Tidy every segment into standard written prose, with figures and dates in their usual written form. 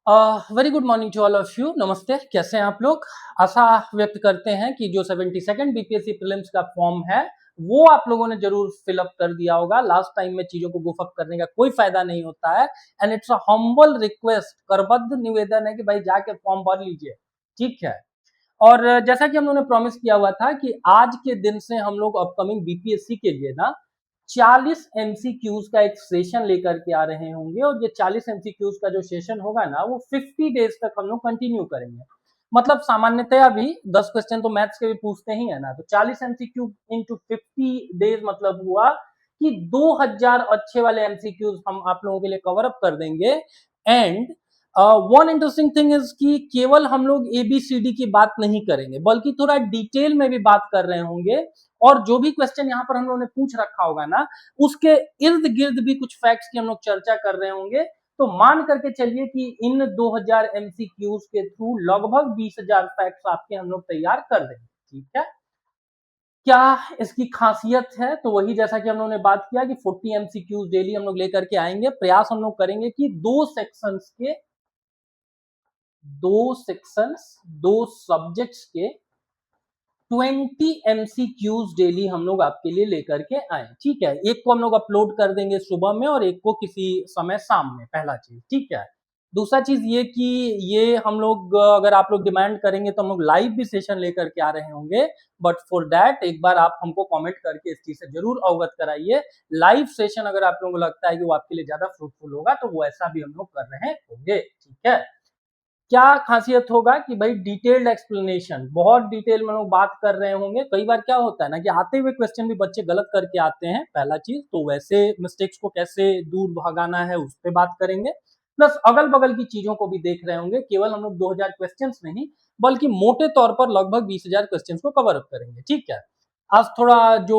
Very good morning to all of you. नमस्ते, कैसे हैं आप लोग। आशा व्यक्त करते हैं कि जो 72nd बीपीएससी प्रीलिम्स का फॉर्म है वो आप लोगों ने जरूर फिलअप कर दिया होगा। लास्ट टाइम में चीजों को गुफअप करने का कोई फायदा नहीं होता है and it's a humble request, करबद्ध निवेदन है कि भाई जाके फॉर्म भर लीजिए, ठीक है। और जैसा कि हम लोगों ने प्रॉमिस किया हुआ था कि आज के दिन से हम लोग अपकमिंग बीपीएससी के लिए ना 40 एमसीक्यूज का एक सेशन लेकर के आ रहे होंगे और ये 40 एमसीक्यूज का जो सेशन होगा ना वो 50 डेज तक हम लोग कंटिन्यू करेंगे। मतलब सामान्यतया भी 10 क्वेश्चन तो मैथ्स के भी पूछते ही है ना, तो 40 एमसीक्यू इंटू 50 डेज मतलब हुआ कि 2000 अच्छे वाले एमसीक्यूज हम आप लोगों के लिए कवर अप कर देंगे। And one interesting thing is कि केवल हम लोग एबीसीडी की बात नहीं करेंगे बल्कि थोड़ा डिटेल में भी बात कर रहे होंगे। और जो भी क्वेश्चन यहाँ पर हम लोगों ने पूछ रखा होगा ना उसके इर्द गिर्द भी कुछ फैक्ट्स की हम लोग चर्चा कर रहे होंगे। तो मान करके चलिए कि इन 2000 एमसीक्यूज के थ्रू लगभग 20,000 फैक्ट्स आपके हम लोग तैयार कर देंगे, ठीक है। क्या इसकी खासियत है, तो वही जैसा कि हम लोगों ने बात किया कि 40 एमसीक्यूज डेली हम लोग लेकर के आएंगे। प्रयास हम लोग करेंगे कि दो सब्जेक्ट्स के 20 एमसीक्यूज डेली हम लोग आपके लिए लेकर के आए, ठीक है। एक को हम लोग अपलोड कर देंगे सुबह में और एक को किसी समय शाम में, पहला चीज, ठीक है। दूसरा चीज ये कि ये हम लोग अगर आप लोग डिमांड करेंगे तो हम लोग लाइव भी सेशन लेकर के आ रहे होंगे। बट फॉर दैट एक बार आप हमको कमेंट करके इस चीज से जरूर अवगत कराइए। लाइव सेशन अगर आप लोगों को लगता है कि वो आपके लिए ज्यादा फ्रूटफुल होगा तो वो ऐसा भी हम लोग कर रहे होंगे, ठीक है। क्या खासियत होगा कि भाई डिटेल्ड एक्सप्लेनेशन, बहुत डिटेल में लोग बात कर रहे होंगे। कई बार क्या होता है ना कि आते हुए क्वेश्चन भी बच्चे गलत करके आते हैं, पहला चीज तो वैसे मिस्टेक्स को कैसे दूर भगाना है उस पर बात करेंगे। प्लस अगल बगल की चीजों को भी देख रहे होंगे। केवल हम लोग 2000 क्वेश्चंस नहीं बल्कि मोटे तौर पर लगभग 20,000 क्वेश्चंस को कवर अप करेंगे, ठीक है। आज थोड़ा जो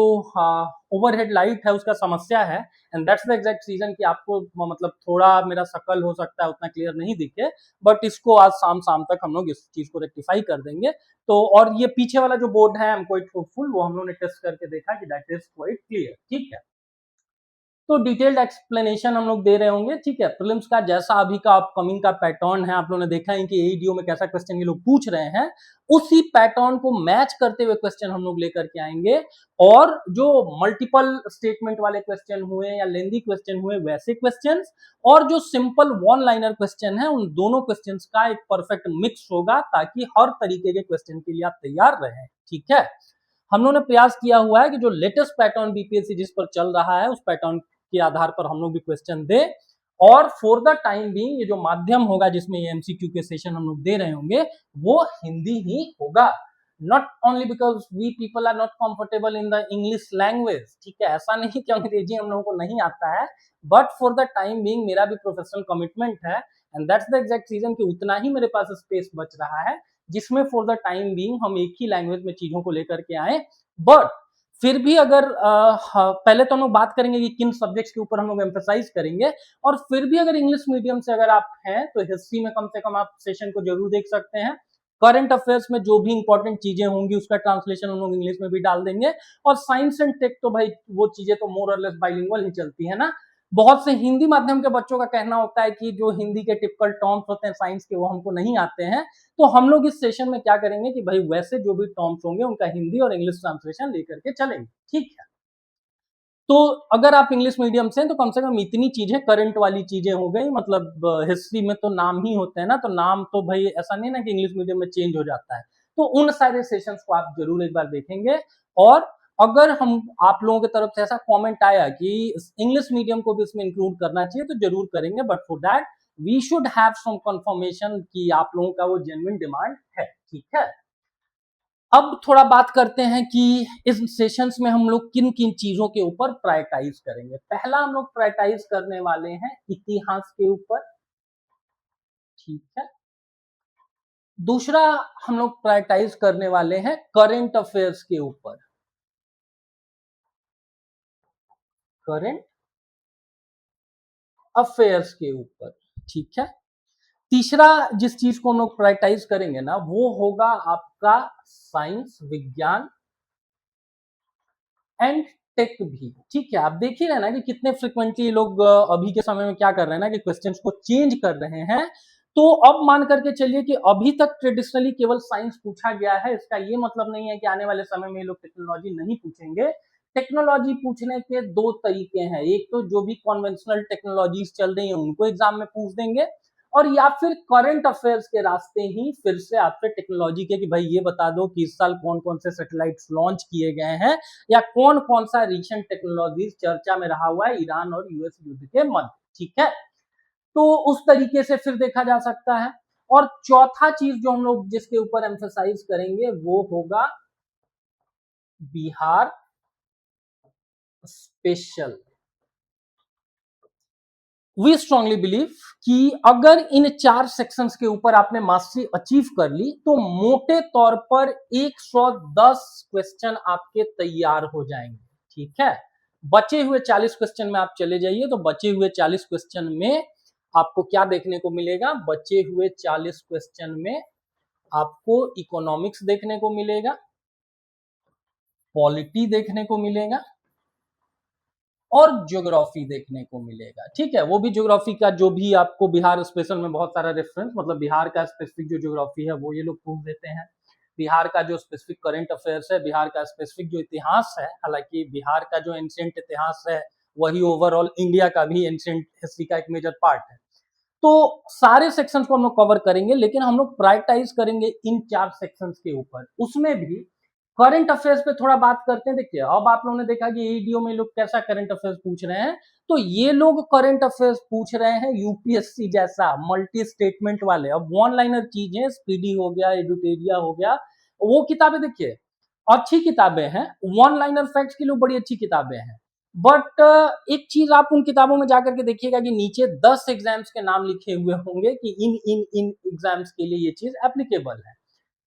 ओवरहेड लाइट है उसका समस्या है and that's the exact reason कि आपको मतलब थोड़ा मेरा शकल हो सकता है उतना क्लियर नहीं दिखे। बट इसको आज शाम शाम तक हम लोग इस चीज को रेक्टिफाई कर देंगे। तो और ये पीछे वाला जो बोर्ड है आई एम क्वाइट होपफुल, वो हम लोग ने टेस्ट करके देखा कि दैट इज क्वाइट क्लियर, ठीक है। तो डिटेल्ड एक्सप्लेनेशन हम लोग दे रहे होंगे, ठीक है। प्रीलिम्स का जैसा अभी का अपकमिंग का पैटर्न है, आप लोगों ने देखा है कि एईडीओ में कैसा क्वेश्चन ये लोग पूछ रहे हैं, उसी पैटर्न को मैच करते हुए क्वेश्चन हम लोग लेकर के आएंगे। और जो मल्टीपल स्टेटमेंट वाले क्वेश्चन हुए या लेंदी क्वेश्चन हुए वैसे क्वेश्चंस, और जो सिंपल वन लाइनर क्वेश्चन है उन दोनों क्वेश्चंस का एक परफेक्ट मिक्स होगा ताकि हर तरीके के क्वेश्चन के लिए आप तैयार रहें, ठीक है। हम लोगों ने प्रयास किया हुआ है कि जो लेटेस्ट पैटर्न बीपीएससी जिस पर चल रहा है उस पैटर्न के आधार पर हम लोग भी क्वेश्चन दे। और फॉर द टाइम भी ये जो माध्यम होगा जिसमें ये एमसीक्यू के सेशन हम लोग दे रहे होंगे वो हिंदी ही होगा। Not only because we people are not comfortable in the English language, ठीक है। ऐसा नहीं कि अंग्रेजी हम लोगों को नहीं आता है, but for the time being मेरा भी प्रोफेशनल कमिटमेंट है and that's the exact reason कि उतना ही मेरे पास स्पेस बच रहा है जिसमें फॉर द टाइम बीइंग हम एक ही लैंग्वेज में चीजों को लेकर के आए। बट फिर भी अगर पहले तो हम लोग बात करेंगे कि किन सब्जेक्ट्स के ऊपर हम लोग एम्फेसाइज करेंगे। और फिर भी अगर इंग्लिश मीडियम से अगर आप हैं तो हिस्ट्री में कम से कम आप सेशन को जरूर देख सकते हैं। करंट अफेयर्स में जो भी इंपॉर्टेंट चीजें होंगी उसका ट्रांसलेशन हम लोग इंग्लिश में भी डाल देंगे। और साइंस एंड टेक तो भाई वो चीजें तो मोर और लेस बाइलिंगुअल ही चलती है ना। बहुत से हिंदी माध्यम के बच्चों का कहना होता है कि जो हिंदी के टिपिकल टर्म्स होते हैं साइंस के वो हमको नहीं आते हैं। तो हम लोग इस सेशन में क्या करेंगे कि भाई वैसे जो भी टर्म्स होंगे उनका हिंदी और इंग्लिश ट्रांसलेशन लेकर के चलेंगे, ठीक है। तो अगर आप इंग्लिश मीडियम से हैं तो कम से कम इतनी चीजें करंट वाली चीजें हो गई। मतलब हिस्ट्री में तो नाम ही होते हैं ना, तो नाम तो भाई ऐसा नहीं ना कि इंग्लिश मीडियम में चेंज हो जाता है। तो उन सारे सेशंस को आप जरूर एक बार देखेंगे। और अगर हम आप लोगों की तरफ से ऐसा कमेंट आया कि इंग्लिश मीडियम को भी इसमें इंक्लूड करना चाहिए तो जरूर करेंगे। But for that we should have some confirmation कि आप लोगों का वो जेन्युइन डिमांड है, ठीक है। अब थोड़ा बात करते हैं कि इस सेशंस में हम लोग किन किन चीजों के ऊपर प्रायोरिटाइज करेंगे। पहला हम लोग प्रायोरिटाइज करने वाले हैं इतिहास के ऊपर, ठीक है। दूसरा हम लोग प्रायोरिटाइज करने वाले हैं करंट अफेयर्स के ऊपर, करंट अफेयर्स के ऊपर, ठीक है। तीसरा जिस चीज को हम लोग प्रायोरिटाइज करेंगे ना वो होगा आपका साइंस, विज्ञान एंड टेक भी, ठीक है। आप देख ही रहे ना कि कितने फ्रिक्वेंटली लोग अभी के समय में क्या कर रहे हैं ना कि क्वेश्चंस को चेंज कर रहे हैं। तो अब मान करके चलिए कि अभी तक ट्रेडिशनली केवल साइंस पूछा गया है, इसका ये मतलब नहीं है कि आने वाले समय में ये लोग टेक्नोलॉजी नहीं पूछेंगे। टेक्नोलॉजी पूछने के दो तरीके हैं, एक तो जो भी कॉन्वेंशनल टेक्नोलॉजीज चल रही हैं उनको एग्जाम में पूछ देंगे, और या फिर करंट अफेयर्स के रास्ते ही फिर से आपसे टेक्नोलॉजी के कि भाई ये बता दो कि इस साल कौन कौन से सैटेलाइट्स लॉन्च किए गए हैं, या कौन कौन सा रिसेंट टेक्नोलॉजी चर्चा में रहा हुआ है ईरान और यूएस युद्ध के मध्य। ठीक है, तो उस तरीके से फिर देखा जा सकता है। और चौथा चीज जो हम लोग जिसके ऊपर एम्फेसाइज करेंगे वो होगा Bihar special. We strongly believe कि अगर इन 4 सेक्शंस के ऊपर आपने मास्टरी अचीव कर ली तो मोटे तौर पर 110 क्वेश्चन आपके तैयार हो जाएंगे। ठीक है, बचे हुए 40 क्वेश्चन में आप चले जाइए, तो बचे हुए 40 क्वेश्चन में आपको क्या देखने को मिलेगा? बचे हुए 40 क्वेश्चन में आपको इकोनॉमिक्स देखने को मिलेगा, पॉलिटी देखने को मिलेगा और ज्योग्राफी देखने को मिलेगा। ठीक है, वो भी ज्योग्राफी का जो भी आपको बिहार स्पेशल में बहुत सारा रेफरेंस, मतलब बिहार का स्पेसिफिक जो ज्योग्राफी है वो ये लोग पूछ देते हैं, बिहार का जो स्पेसिफिक करंट अफेयर्स है, बिहार का स्पेसिफिक जो इतिहास है, हालांकि बिहार का जो एंशिएंट इतिहास है वही ओवरऑल इंडिया का भी एंशिएंट हिस्ट्री का एक मेजर पार्ट है। तो सारे सेक्शंस को हम लोग कवर करेंगे, लेकिन हम लोग प्रायोरिटाइज करेंगे इन 4 सेक्शंस के ऊपर। उसमें भी करंट अफेयर्स पे थोड़ा बात करते हैं। देखिए, अब आप लोगों ने देखा कि ईडीओ में लोग कैसा करंट अफेयर्स पूछ रहे हैं, तो ये लोग करंट अफेयर्स पूछ रहे हैं यूपीएससी जैसा मल्टी स्टेटमेंट वाले। अब वन लाइनर चीजें, स्पीडी हो गया, एडुटेरिया हो गया, वो किताबें देखिए अच्छी किताबें हैं, वन लाइनर फैक्ट्स के लिए बड़ी अच्छी किताबें हैं, बट एक चीज आप उन किताबों में जाकर के देखिएगा कि नीचे 10 एग्जाम्स के नाम लिखे हुए होंगे कि इन इन इन एग्जाम्स के लिए ये चीज एप्लीकेबल है।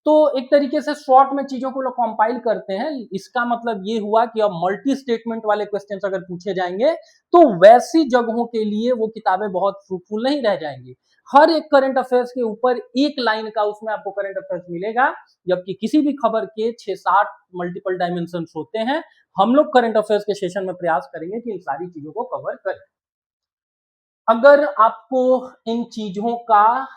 तो एक तरीके से शॉर्ट में चीजों को लोग कंपाइल करते हैं। इसका मतलब ये हुआ कि अब मल्टी स्टेटमेंट वाले क्वेश्चंस अगर पूछे जाएंगे तो वैसी जगहों के लिए वो किताबें बहुत फ्रूटफुल नहीं रह जाएंगी। हर एक करंट अफेयर्स के ऊपर एक लाइन का उसमें आपको करंट अफेयर्स मिलेगा, जबकि किसी भी खबर के 6-7 मल्टीपल डायमेंशन होते हैं। हम लोग करंट अफेयर्स के सेशन में प्रयास करेंगे कि इन सारी चीजों को कवर करें। अगर आपको इन चीजों का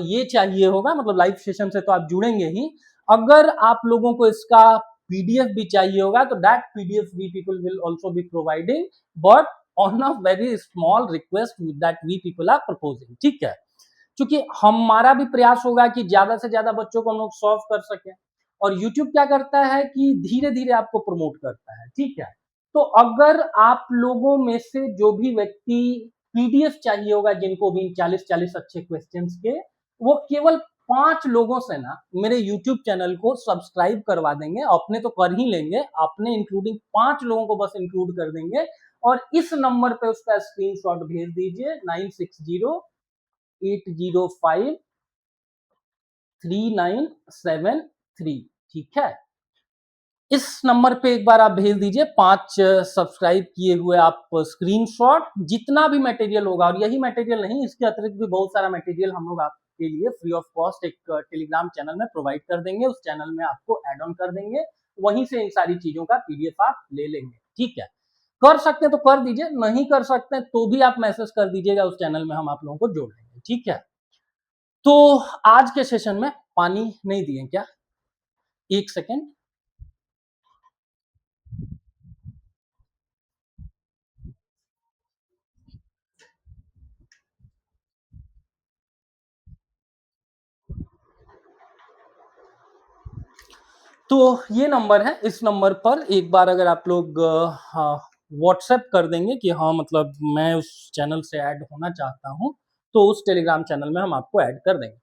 ये चाहिए होगा, मतलब लाइव सेशन से तो आप जुड़ेंगे ही, अगर आप लोगों को इसका पीडीएफ भी चाहिए होगा तो that PDF we people will also be providing, but on a very small request that we people are proposing. ठीक है, क्योंकि हमारा भी प्रयास होगा कि ज्यादा से ज्यादा बच्चों को हम लोग सॉल्व कर सकें, और यूट्यूब क्या करता है कि धीरे धीरे आपको प्रमोट करता है। ठीक है, तो अगर आप लोगों में से जो भी व्यक्ति पीडीएफ चाहिए होगा, जिनको भी 40-40 अच्छे क्वेश्चंस के, वो केवल 5 लोगों से ना मेरे यूट्यूब चैनल को सब्सक्राइब करवा देंगे। अपने तो कर ही लेंगे, अपने इंक्लूडिंग 5 लोगों को बस इंक्लूड कर देंगे, और इस नंबर पे उसका स्क्रीनशॉट भेज दीजिए 9608053973। ठीक है, इस नंबर पे एक बार आप भेज दीजिए 5 सब्सक्राइब किए हुए आप स्क्रीनशॉट। जितना भी मटेरियल होगा, और यही मटेरियल नहीं, इसके अतिरिक्त भी बहुत सारा मटेरियल हम लोग आपके लिए फ्री ऑफ कॉस्ट एक टेलीग्राम चैनल में प्रोवाइड कर देंगे। उस चैनल में आपको एड ऑन कर देंगे, वहीं से इन सारी चीजों का पीडीएफ आप ले लेंगे। ठीक है, कर सकते हैं तो कर दीजिए, नहीं कर सकते हैं तो भी आप मैसेज कर दीजिएगा, उस चैनल में हम आप लोगों को जोड़ लेंगे। ठीक है, तो आज के सेशन में पानी नहीं दिए क्या? एक सेकेंड। तो ये नंबर है, इस नंबर पर एक बार अगर आप लोग व्हाट्सएप कर देंगे कि हाँ मतलब मैं उस चैनल से ऐड होना चाहता हूं, तो उस टेलीग्राम चैनल में हम आपको ऐड कर देंगे।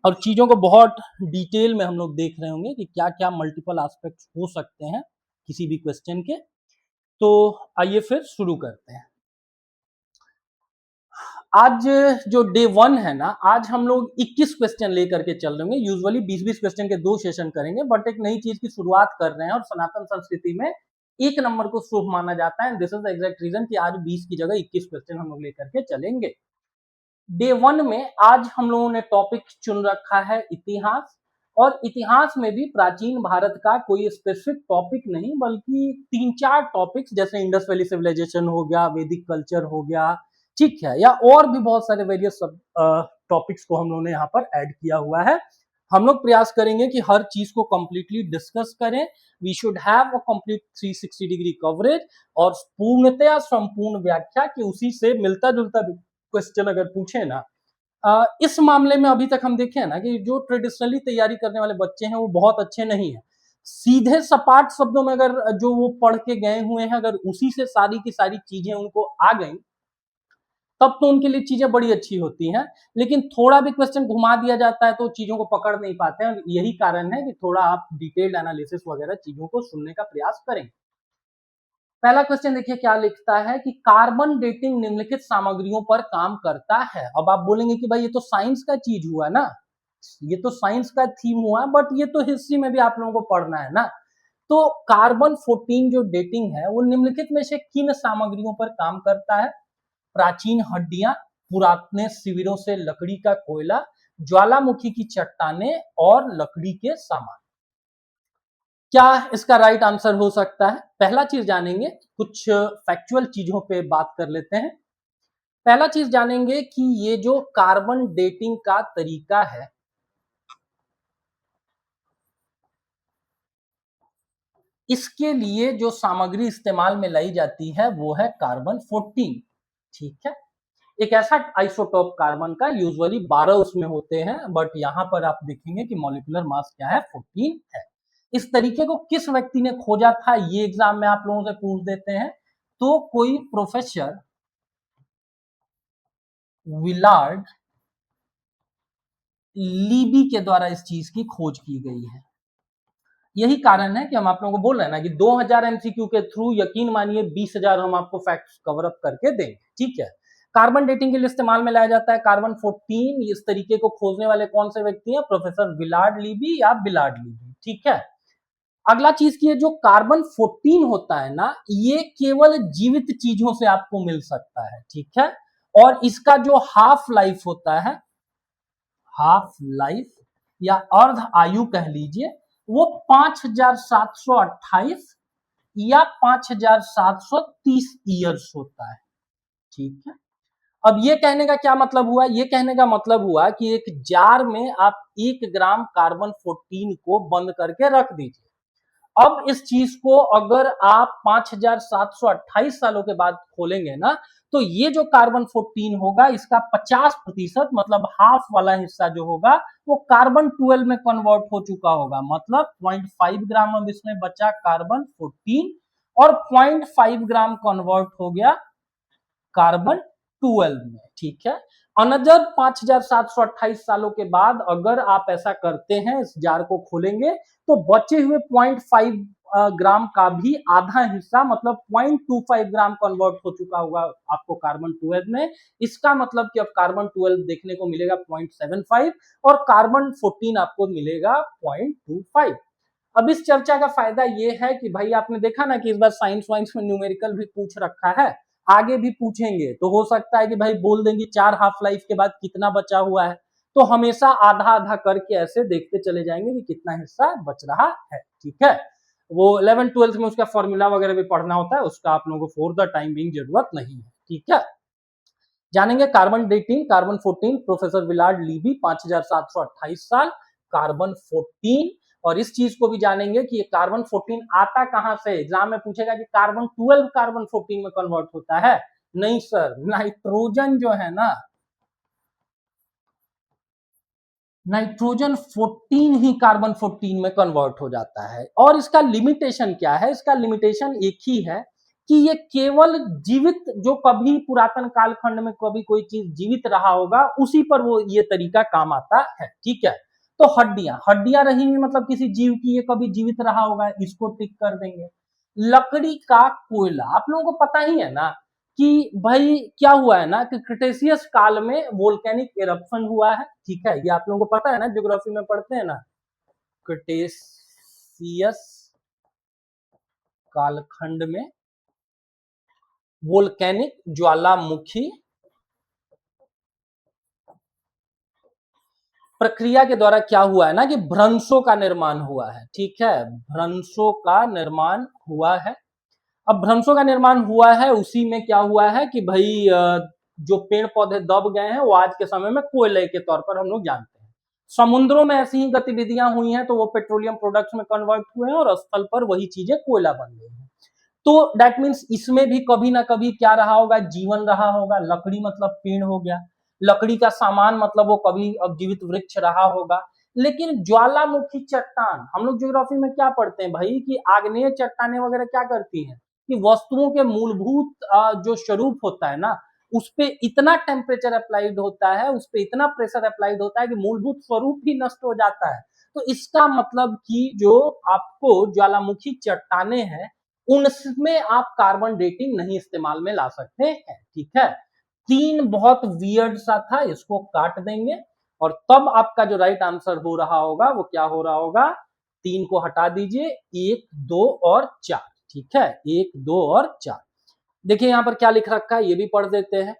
और चीजों को बहुत डिटेल में हम लोग देख रहे होंगे कि क्या क्या मल्टीपल एस्पेक्ट्स हो सकते हैं किसी भी क्वेश्चन के। तो आइए फिर शुरू करते हैं। आज जो डे 1 है ना, आज हम लोग 21 क्वेश्चन लेकर के चल रहे होंगे। यूजुअली 20-20 क्वेश्चन के 2 सेशन करेंगे, बट एक नई चीज की शुरुआत कर रहे हैं, और सनातन संस्कृति में एक नंबर को शुभ माना जाता है। This is the exact reason कि आज 20 की जगह 21 क्वेश्चन हम लोग लेकर के चलेंगे। डे 1 में आज हम लोगों ने टॉपिक चुन रखा है इतिहास, और इतिहास में भी प्राचीन भारत का कोई स्पेसिफिक टॉपिक नहीं, बल्कि 3-4 टॉपिक्स जैसे इंडस वैली सिविलाइजेशन हो गया, वैदिक कल्चर हो गया, ठीक है, या और भी बहुत सारे वेरियस टॉपिक्स को हम लोगों ने यहाँ पर ऐड किया हुआ है। हम लोग प्रयास करेंगे कि हर चीज को कंप्लीटली डिस्कस करें। We should have a complete 360 degree coverage और पूर्णतया संपूर्ण व्याख्या कि उसी से मिलता जुलता क्वेश्चन अगर पूछे ना। इस मामले में अभी तक हम देखे हैं ना कि जो ट्रेडिशनली तैयारी करने वाले बच्चे हैं वो बहुत अच्छे नहीं है। सीधे सपाट शब्दों में अगर जो वो पढ़ के गए हुए हैं, अगर उसी से सारी की सारी चीजें उनको आ गई, तब तो उनके लिए चीजें बड़ी अच्छी होती हैं। लेकिन थोड़ा भी क्वेश्चन घुमा दिया जाता है तो चीजों को पकड़ नहीं पाते हैं। यही कारण है कि थोड़ा आप डिटेल्ड एनालिसिस वगैरह चीजों को सुनने का प्रयास करें। पहला क्वेश्चन देखिए क्या लिखता है कि कार्बन डेटिंग निम्नलिखित सामग्रियों पर काम करता है। अब आप बोलेंगे कि भाई ये तो साइंस का चीज हुआ ना, ये तो साइंस का थीम हुआ, बट ये तो हिस्ट्री में भी आप लोगों को पढ़ना है ना। तो कार्बन 14 जो डेटिंग है वो निम्नलिखित में से किन सामग्रियों पर काम करता है? प्राचीन हड्डियां, पुरातन शिविरों से लकड़ी का कोयला, ज्वालामुखी की चट्टानें और लकड़ी के सामान। क्या इसका राइट आंसर हो सकता है? पहला चीज जानेंगे, कुछ फैक्चुअल चीजों पे बात कर लेते हैं। पहला चीज जानेंगे कि ये जो कार्बन डेटिंग का तरीका है, इसके लिए जो सामग्री इस्तेमाल में लाई जाती है वो है कार्बन 14, ठीक है। एक ऐसा आइसोटोप कार्बन का, यूजुअली 12 उसमें होते हैं, बट यहां पर आप देखेंगे कि मॉलिक्यूलर मास क्या है, 14 है। इस तरीके को किस व्यक्ति ने खोजा था, ये एग्जाम में आप लोगों से पूछ देते हैं। तो कोई प्रोफेसर विलार्ड लीबी के द्वारा इस चीज की खोज की गई है। यही कारण है कि हम आप लोगों को बोल रहे हैं ना कि 2000 एमसीक्यू के थ्रू यकीन मानिए 20,000 हम आपको फैक्ट्स कवर अप करके देंगे, ठीक है। कार्बन डेटिंग के लिए इस्तेमाल में लाया जाता है कार्बन 14। इस तरीके को खोजने वाले कौन से व्यक्ति हैं? प्रोफेसर विलार्ड लीबी या बिलार्ड लीबी, ठीक है। अगला चीज की है, जो कार्बन 14 होता है ना, ये केवल जीवित चीजों से आपको मिल सकता है, ठीक है। और इसका जो हाफ लाइफ होता है, हाफ लाइफ या अर्ध आयु कह लीजिए, वो 5,728 या 5,730 ईयर्स होता है, ठीक है। अब ये कहने का क्या मतलब हुआ? ये कहने का मतलब हुआ कि एक जार में आप 1 ग्राम कार्बन 14 को बंद करके रख दीजिए। अब इस चीज को अगर आप 5,728 सालों के बाद खोलेंगे ना, तो ये जो कार्बन 14 होगा, इसका 50% मतलब हाफ वाला हिस्सा जो होगा वो कार्बन 12 में कन्वर्ट हो चुका होगा। मतलब 0.5 ग्राम अब इसमें बचा कार्बन 14 और 0.5 ग्राम कन्वर्ट हो गया कार्बन 12 में, ठीक है। अनदर 5,728 सालों के बाद अगर आप ऐसा करते हैं, इस जार को खोलेंगे, तो बचे हुए 0.5 ग्राम का भी आधा हिस्सा मतलब 0.25 ग्राम कन्वर्ट हो चुका होगा आपको कार्बन 12 में। इसका मतलब कि अब कार्बन 12 देखने को मिलेगा 0.75 और कार्बन 14 आपको मिलेगा 0.25। अब इस चर्चा का फायदा ये है कि भाई आपने देखा ना कि इस बार साइंस वाइंस में न्यूमेरिकल भी पूछ रखा है, आगे भी पूछेंगे, तो हो सकता है कि भाई बोल देंगे 4 हाफ लाइफ के बाद कितना बचा हुआ है, तो हमेशा आधा आधा करके ऐसे देखते चले जाएंगे कि कितना हिस्सा बच रहा है, ठीक है। वो 11th-12th में उसका फॉर्मूला वगैरह भी पढ़ना होता है, उसका आप लोगों को फॉर द टाइम बिंग जरूरत नहीं है, ठीक है। जानेंगे carbon dating, carbon 14, professor Willard Libby 5,728 साल, कार्बन 14। और इस चीज को भी जानेंगे कि ये कार्बन 14 आता कहां से। एग्जाम में पूछेगा कि कार्बन 12 कार्बन 14 में कन्वर्ट होता है, नहीं सर, नाइट्रोजन जो है ना, नाइट्रोजन 14 ही कार्बन 14 में कन्वर्ट हो जाता है। और इसका लिमिटेशन क्या है? इसका लिमिटेशन एक ही है कि ये केवल जीवित, जो कभी पुरातन कालखंड में कभी कोई चीज जीवित रहा होगा उसी पर वो ये तरीका काम आता है, ठीक है। तो हड्डियां, हड्डियां रही मतलब किसी जीव की, ये कभी जीवित रहा होगा, इसको टिक कर देंगे। लकड़ी का कोयला, आप लोगों को पता ही है ना कि भाई क्या हुआ है ना कि क्रिटेशियस काल में वोल्केनिक इरप्शन हुआ है, ठीक है। ये आप लोगों को पता है ना, ज्योग्राफी में पढ़ते हैं ना, क्रिटेशियस कालखंड में वोल्केनिक ज्वालामुखी प्रक्रिया के द्वारा क्या हुआ है ना कि भ्रंशों का निर्माण हुआ है, ठीक है, भ्रंशों का निर्माण हुआ है। अब भ्रंशों का निर्माण हुआ है, उसी में क्या हुआ है कि भाई जो पेड़ पौधे दब गए हैं वो आज के समय में कोयले के तौर पर हम लोग जानते हैं। समुद्रों में ऐसी ही गतिविधियां हुई हैं तो वो पेट्रोलियम प्रोडक्ट्स में कन्वर्ट हुए हैं और स्थल पर वही चीजें कोयला बन गई हैं। तो दैट मीन्स इसमें भी कभी ना कभी क्या रहा होगा, जीवन रहा होगा। लकड़ी मतलब पेड़ हो गया, लकड़ी का सामान मतलब वो कभी अब जीवित वृक्ष रहा होगा। लेकिन ज्वालामुखी चट्टान, हम लोग ज्योग्राफी में क्या पढ़ते हैं भाई कि आग्नेय चट्टानें वगैरह क्या करती हैं कि वस्तुओं के मूलभूत जो स्वरूप होता है ना उस पे इतना टेम्परेचर अप्लाइड होता है, उस पे इतना प्रेशर अप्लाइड होता है कि मूलभूत स्वरूप ही नष्ट हो जाता है। तो इसका मतलब कि जो आपको ज्वालामुखी चट्टाने हैं उनमें आप कार्बन डेटिंग नहीं इस्तेमाल में ला सकते हैं, ठीक है। तीन बहुत वियर्ड सा था, इसको काट देंगे और तब आपका जो राइट आंसर हो रहा होगा वो क्या हो रहा होगा, तीन को हटा दीजिए, 1, 2 और 4, ठीक है, 1, 2 और 4। देखिए यहां पर क्या लिख रखा है ये भी पढ़ देते हैं।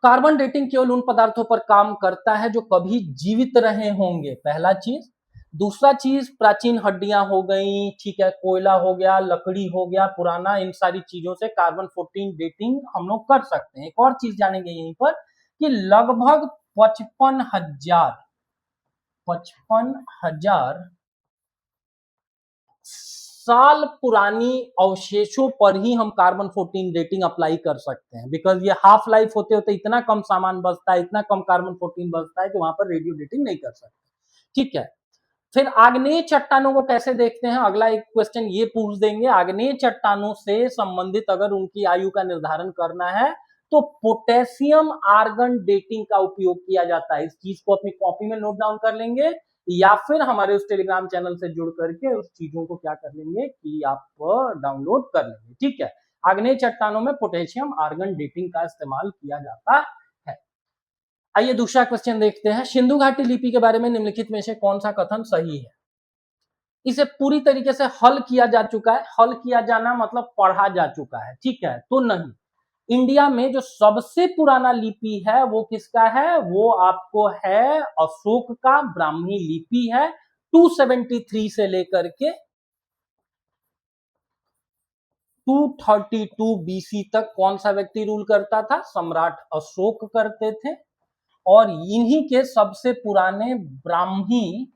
कार्बन डेटिंग केवल उन पदार्थों पर काम करता है जो कभी जीवित रहे होंगे, पहला चीज। दूसरा चीज प्राचीन हड्डियां हो गई, ठीक है, कोयला हो गया, लकड़ी हो गया पुराना, इन सारी चीजों से कार्बन 14 डेटिंग हम लोग कर सकते हैं। एक और चीज जानेंगे यहीं पर कि लगभग 55,000 साल पुरानी अवशेषों पर ही हम कार्बन 14 डेटिंग अप्लाई कर सकते हैं, बिकॉज ये हाफ लाइफ होते होते इतना कम सामान बचता है, इतना कम कार्बन 14 बचता है कि वहां पर रेडियो डेटिंग नहीं कर सकते, ठीक है। फिर आग्नेय चट्टानों को कैसे देखते हैं, अगला एक क्वेश्चन ये पूछ देंगे, आग्नेय चट्टानों से संबंधित अगर उनकी आयु का निर्धारण करना है तो पोटेशियम आर्गन डेटिंग का उपयोग किया जाता है। इस चीज को अपनी कॉपी में नोट डाउन कर लेंगे या फिर हमारे उस टेलीग्राम चैनल से जुड़ करके उस चीजों को क्या कर लेंगे कि आप डाउनलोड कर लेंगे, ठीक है। आग्नेय चट्टानों में पोटेशियम आर्गन डेटिंग का इस्तेमाल किया जाता है। आइए दूसरा क्वेश्चन देखते हैं, सिंधु घाटी लिपि के बारे में निम्नलिखित में से कौन सा कथन सही है। इसे पूरी तरीके से हल किया जा चुका है, हल किया जाना मतलब पढ़ा जा चुका है, ठीक है, तो नहीं। इंडिया में जो सबसे पुराना लिपि है वो किसका है, वो आपको है अशोक का, ब्राह्मी लिपि है। 273 से लेकर के 232 बीसी तक कौन सा व्यक्ति रूल करता था, सम्राट अशोक करते थे। और इन्हीं के सबसे पुराने ब्राह्मी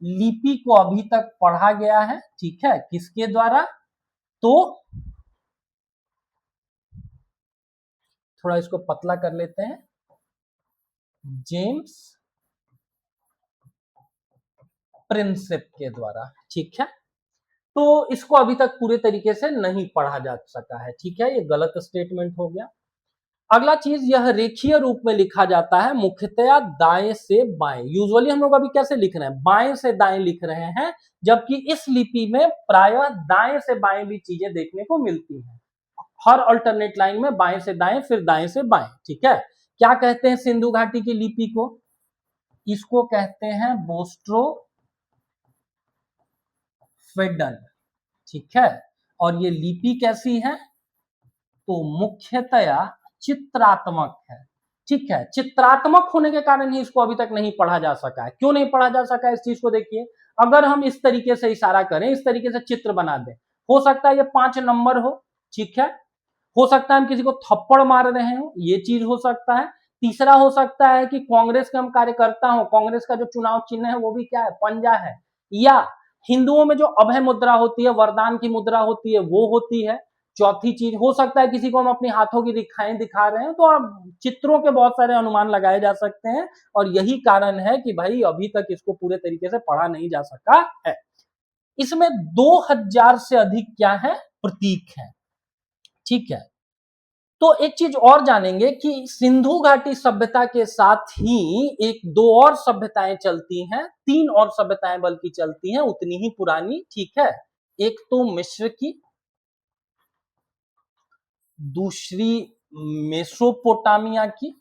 लिपि को अभी तक पढ़ा गया है, ठीक है, किसके द्वारा, तो थोड़ा इसको पतला कर लेते हैं, जेम्स प्रिंसेप के द्वारा, ठीक है। तो इसको अभी तक पूरे तरीके से नहीं पढ़ा जा सका है, ठीक है, ये गलत स्टेटमेंट हो गया। अगला चीज, यह रेखीय रूप में लिखा जाता है, मुख्यतया दाएं से बाएं। यूजुअली हम लोग अभी कैसे लिख रहे हैं, बाएं से दाएं लिख रहे हैं, जबकि इस लिपि में प्रायः दाएं से बाएं भी चीजें देखने को मिलती हैं। हर अल्टरनेट लाइन में बाएं से दाएं फिर दाएं से बाएं, ठीक है। क्या कहते हैं सिंधु घाटी की लिपि को, इसको कहते हैं बोस्ट्रो फेडन, ठीक है। और ये लिपि कैसी है, तो मुख्यतया चित्रात्मक है, ठीक है। चित्रात्मक होने के कारण ही इसको अभी तक नहीं पढ़ा जा सका है। क्यों नहीं पढ़ा जा सका है, इस चीज को देखिए, अगर हम इस तरीके से इशारा करें, इस तरीके से चित्र बना दें, हो सकता है ये 5 नंबर हो, ठीक है, हो सकता है हम किसी को थप्पड़ मार रहे हो, ये चीज हो सकता है। तीसरा हो सकता है कि कांग्रेस के हम कार्यकर्ता हो, कांग्रेस का जो चुनाव चिन्ह है वो भी क्या है, पंजा है। या हिंदुओं में जो अभय मुद्रा होती है, वरदान की मुद्रा होती है, वो होती है। चौथी चीज हो सकता है किसी को हम अपने हाथों की दिखाएं दिखा रहे हैं, तो अब चित्रों के बहुत सारे अनुमान लगाए जा सकते हैं। और यही कारण है कि भाई अभी तक इसको पूरे तरीके से पढ़ा नहीं जा सका है। इसमें 2000 से अधिक क्या है, प्रतीक है, ठीक है। तो एक चीज और जानेंगे कि सिंधु घाटी सभ्यता के साथ ही एक दो और सभ्यताएं चलती हैं, 3 और सभ्यताएं बल्कि चलती हैं, उतनी ही पुरानी, ठीक है। एक तो मिस्र की, दूसरी मेसोपोटामिया की,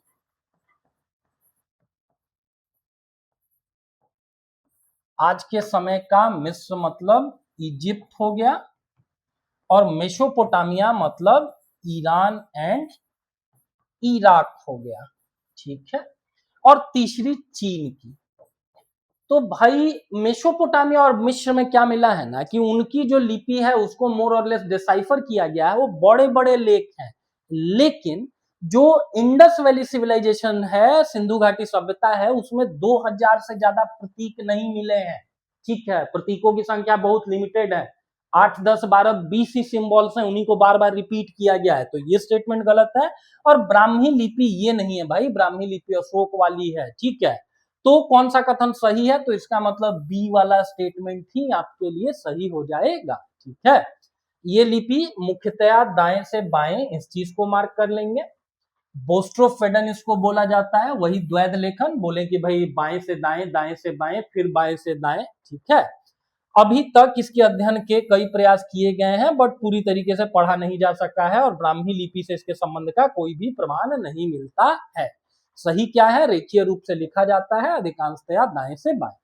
आज के समय का मिस्र मतलब इजिप्ट हो गया, और मेसोपोटामिया मतलब ईरान एंड इराक हो गया, ठीक है। और तीसरी चीन की। तो भाई मेसोपोटामिया और मिस्र में क्या मिला है ना कि उनकी जो लिपि है उसको मोर और लेस डिसाइफर किया गया है, वो बड़े बड़े लेख हैं, लेकिन जो इंडस वैली सिविलाइजेशन है, सिंधु घाटी सभ्यता है, उसमें 2000 से ज्यादा प्रतीक नहीं मिले हैं। ठीक है, प्रतीकों की संख्या बहुत लिमिटेड है, 8 10 12 20 ही सिंबल्स हैं, उन्हीं को बार बार रिपीट किया गया है, तो ये स्टेटमेंट गलत है। और ब्राह्मी लिपि ये नहीं है भाई, ब्राह्मी लिपि अशोक वाली है। ठीक है, तो कौन सा कथन सही है, तो इसका मतलब बी वाला स्टेटमेंट ही आपके लिए सही हो जाएगा। ठीक है, ये लिपि मुख्यतया दाएं से बाएं, इस चीज को मार्क कर लेंगे। बोस्ट्रोफेडन इसको बोला जाता है, वही द्वैध लेखन, बोले कि भाई बाएं से दाएं, दाएं से बाएं, फिर बाएं से दाएं। ठीक है, अभी तक इसके अध्ययन के कई प्रयास किए गए हैं, बट पूरी तरीके से पढ़ा नहीं जा सका है, और ब्राह्मी लिपि से इसके संबंध का कोई भी प्रमाण नहीं मिलता है। सही क्या है, रेखीय रूप से लिखा जाता है, अधिकांशतया दाएं से बाएं।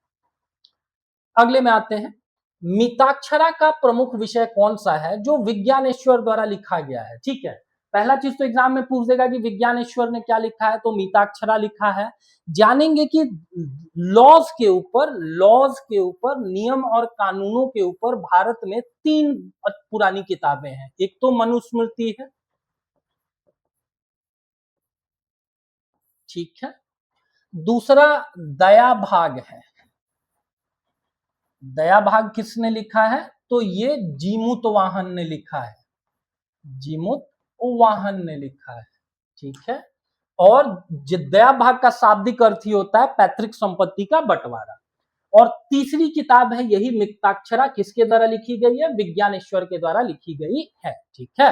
अगले में आते हैं, मिताक्षरा का प्रमुख विषय कौन सा है जो विज्ञानेश्वर द्वारा लिखा गया है। ठीक है, पहला चीज तो एग्जाम में पूछ देगा कि विज्ञानेश्वर ने क्या लिखा है, तो मिताक्षरा लिखा है। जानेंगे कि लॉज के ऊपर, नियम और कानूनों के ऊपर भारत में 3 पुरानी किताबें हैं। एक तो मनुस्मृति है, ठीक है, दूसरा दया भाग है। दया भाग किसने लिखा है, तो ये जीमूत वाहन ने लिखा है, जीमूत वाहन ने लिखा है। ठीक है, और दया भाग का शाब्दिक अर्थ ही होता है पैतृक संपत्ति का बंटवारा। और तीसरी किताब है यही मिताक्षरा, किसके द्वारा लिखी गई है, विज्ञानेश्वर के द्वारा लिखी गई है। ठीक है,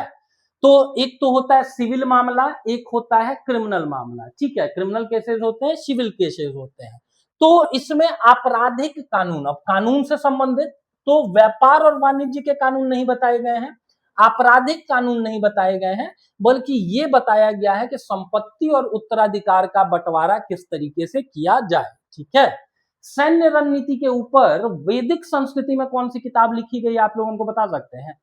तो एक तो होता है सिविल मामला, एक होता है क्रिमिनल मामला। ठीक है, क्रिमिनल केसेस होते हैं, सिविल केसेस होते हैं। तो इसमें आपराधिक कानून, अब कानून से संबंधित तो व्यापार और वाणिज्य के कानून नहीं बताए गए हैं, आपराधिक कानून नहीं बताए गए हैं, बल्कि ये बताया गया है कि संपत्ति और उत्तराधिकार का बंटवारा किस तरीके से किया जाए। ठीक है, सैन्य रणनीति के ऊपर वैदिक संस्कृति में कौन सी किताब लिखी गई, आप लोग हमको बता सकते हैं।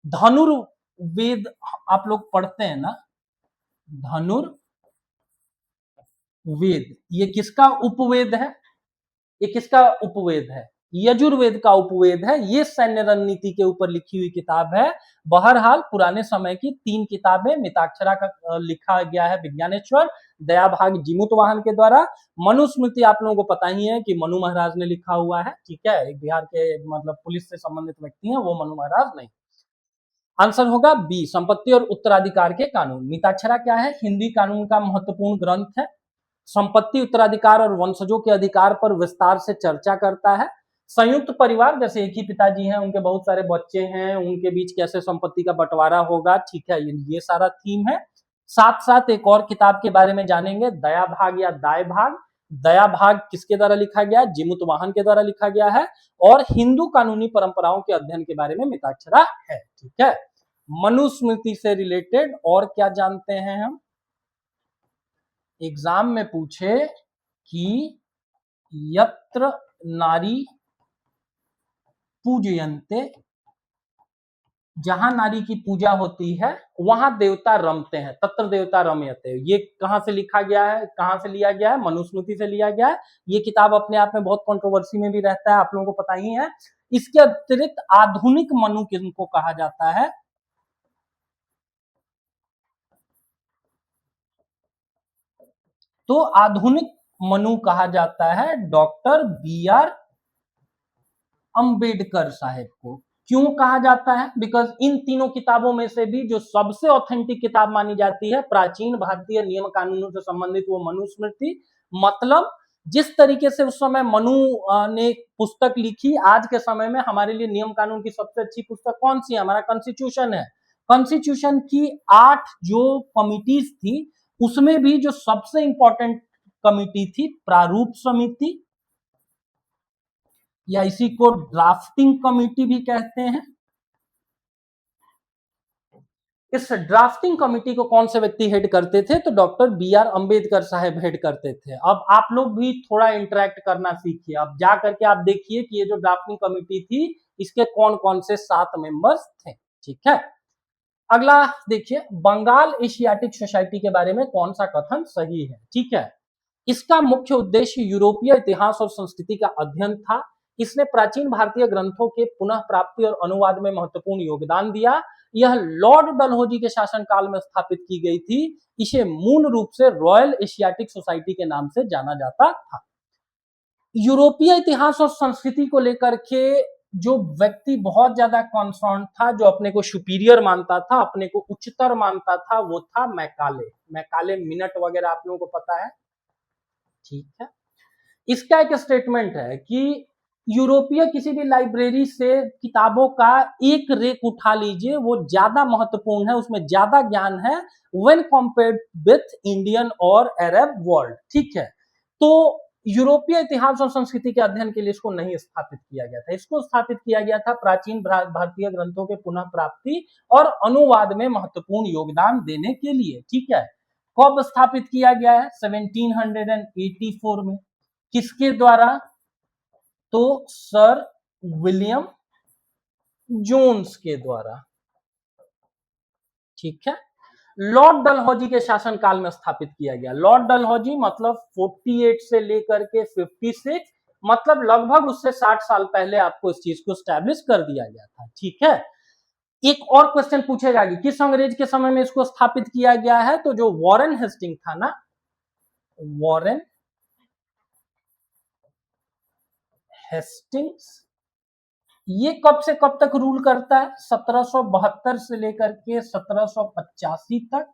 धनुर्वेद आप लोग पढ़ते हैं ना, धनुर्वेद, ये किसका उपवेद है, ये किसका उपवेद है, यजुर्वेद का उपवेद है। ये सैन्य रणनीति के ऊपर लिखी हुई किताब है। बहरहाल पुराने समय की 3 किताबें, मिताक्षरा का लिखा गया है विज्ञानेश्वर, दया भाग जीमूत वाहन के द्वारा, मनुस्मृति आप लोगों को पता ही है कि मनु महाराज ने लिखा हुआ है। ठीक है, एक बिहार के मतलब पुलिस से संबंधित व्यक्ति हैं, वो मनु महाराज नहीं। आंसर होगा बी, संपत्ति और उत्तराधिकार के कानून। मिताक्षरा क्या है, हिंदी कानून का महत्वपूर्ण ग्रंथ है, संपत्ति, उत्तराधिकार और वंशजों के अधिकार पर विस्तार से चर्चा करता है। संयुक्त परिवार, जैसे एक ही पिताजी हैं, उनके बहुत सारे बच्चे हैं, उनके बीच कैसे संपत्ति का बंटवारा होगा। ठीक है, ये सारा थीम है। साथ साथ एक और किताब के बारे में जानेंगे, दया भाग या दाय भाग। दया भाग किसके द्वारा लिखा गया, जीमूत वाहन के द्वारा लिखा गया है। और हिंदू कानूनी परंपराओं के अध्ययन के बारे में मिताक्षरा है। ठीक है, मनुस्मृति से रिलेटेड और क्या जानते हैं हम, एग्जाम में पूछे कि यत्र नारी पूजयन्ते, जहां नारी की पूजा होती है वहां देवता रमते हैं, तत्र देवता रमयते। ये कहां से लिखा गया है, कहां से लिया गया है, मनुस्मृति से लिया गया है। ये किताब अपने आप में बहुत कंट्रोवर्सी में भी रहता है, आप लोगों को पता ही है। इसके अतिरिक्त आधुनिक मनु किनको कहा जाता है, तो आधुनिक मनु कहा जाता है डॉक्टर BR अंबेडकर साहब को। क्यों कहा जाता है, बिकॉज इन तीनों किताबों में से भी जो सबसे ऑथेंटिक किताब मानी जाती है प्राचीन भारतीय नियम कानूनों से संबंधित, वो मनुस्मृति। मतलब जिस तरीके से उस समय मनु ने पुस्तक लिखी, आज के समय में हमारे लिए नियम कानून की सबसे अच्छी पुस्तक कौन सी है, हमारा कॉन्स्टिट्यूशन है। कॉन्स्टिट्यूशन की 8 जो कमिटीज थी, उसमें भी जो सबसे इंपॉर्टेंट कमिटी थी प्रारूप समिति, या इसी को ड्राफ्टिंग कमिटी भी कहते हैं। इस ड्राफ्टिंग कमिटी को कौन से व्यक्ति हेड करते थे, तो डॉक्टर BR अंबेडकर साहब हेड करते थे। अब आप लोग भी थोड़ा इंटरेक्ट करना सीखिए, अब जा करके आप देखिए कि ये जो ड्राफ्टिंग कमिटी थी, इसके कौन कौन से 7 मेंबर्स थे। ठीक है, अगला देखिए, बंगाल एशियाटिक सोसाइटी के बारे में कौन सा कथन सही है? ठीक है, इसका मुख्य उद्देश्य यूरोपीय इतिहास और संस्कृति का अध्ययन था। इसने प्राचीन भारतीय ग्रंथों के पुनः प्राप्ति और अनुवाद में महत्वपूर्ण योगदान दिया। यह लॉर्ड डलहौजी के शासनकाल में स्थापित की गई थी। इसे मूल रूप से रॉयल एशियाटिक सोसाइटी के नाम से जाना जाता था। यूरोपीय इतिहास और संस्कृति को लेकर के जो व्यक्ति बहुत ज्यादा कॉन्सर्न था, जो अपने को सुपीरियर मानता था, अपने को उच्चतर मानता था, वो था मैकाले। मैकाले मिनट वगैरह आप लोगों को पता है, ठीक है। इसका एक स्टेटमेंट है कि यूरोपीय किसी भी लाइब्रेरी से किताबों का एक रेक उठा लीजिए, वो ज्यादा महत्वपूर्ण है, उसमें ज्यादा ज्ञान है व्हेन कंपेयर्ड विथ इंडियन और अरब वर्ल्ड, ठीक है। तो यूरोपीय इतिहास और संस्कृति के अध्ययन के लिए इसको नहीं स्थापित किया गया था। इसको स्थापित किया गया था प्राचीन भारतीय ग्रंथों के पुनः प्राप्ति और अनुवाद में महत्वपूर्ण योगदान देने के लिए, ठीक है। कब स्थापित किया गया है? 1784 में। किसके द्वारा? तो सर विलियम जोन्स के द्वारा, ठीक है। लॉर्ड डलहौजी के शासनकाल में स्थापित किया गया। लॉर्ड डलहौजी मतलब 48 से लेकर के 56, मतलब लगभग उससे 60 साल पहले आपको इस चीज को स्टैब्लिश कर दिया गया था, ठीक है। एक और क्वेश्चन पूछेगा कि किस अंग्रेज के समय में इसको स्थापित किया गया है? तो जो वॉरेन हेस्टिंग था ना, वॉरेन हेस्टिंग्स, ये कब से कब तक रूल करता है? 1772 से लेकर के 1785 तक।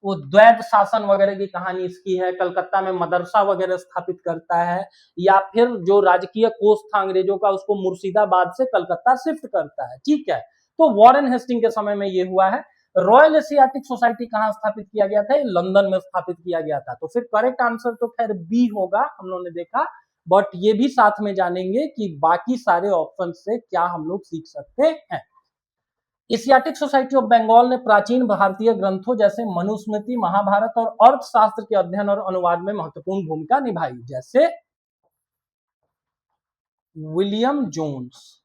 वो द्वैध शासन वगैरह की कहानी इसकी है। कलकत्ता में मदरसा वगैरह स्थापित करता है, या फिर जो राजकीय कोष था अंग्रेजों का, उसको मुर्शिदाबाद से कलकत्ता शिफ्ट करता है, ठीक है। तो वॉरेन हेस्टिंग के समय में ये हुआ है। रॉयल एशियाटिक सोसाइटी कहां स्थापित किया गया था? लंदन में स्थापित किया गया था। तो फिर करेक्ट आंसर तो खैर बी होगा, हम लोगों ने देखा, बट ये भी साथ में जानेंगे कि बाकी सारे ऑप्शन से क्या हम लोग सीख सकते हैं। एशियाटिक सोसाइटी ऑफ बंगाल ने प्राचीन भारतीय ग्रंथों जैसे मनुस्मृति, महाभारत और अर्थशास्त्र के अध्ययन और अनुवाद में महत्वपूर्ण भूमिका निभाई। जैसे विलियम जोन्स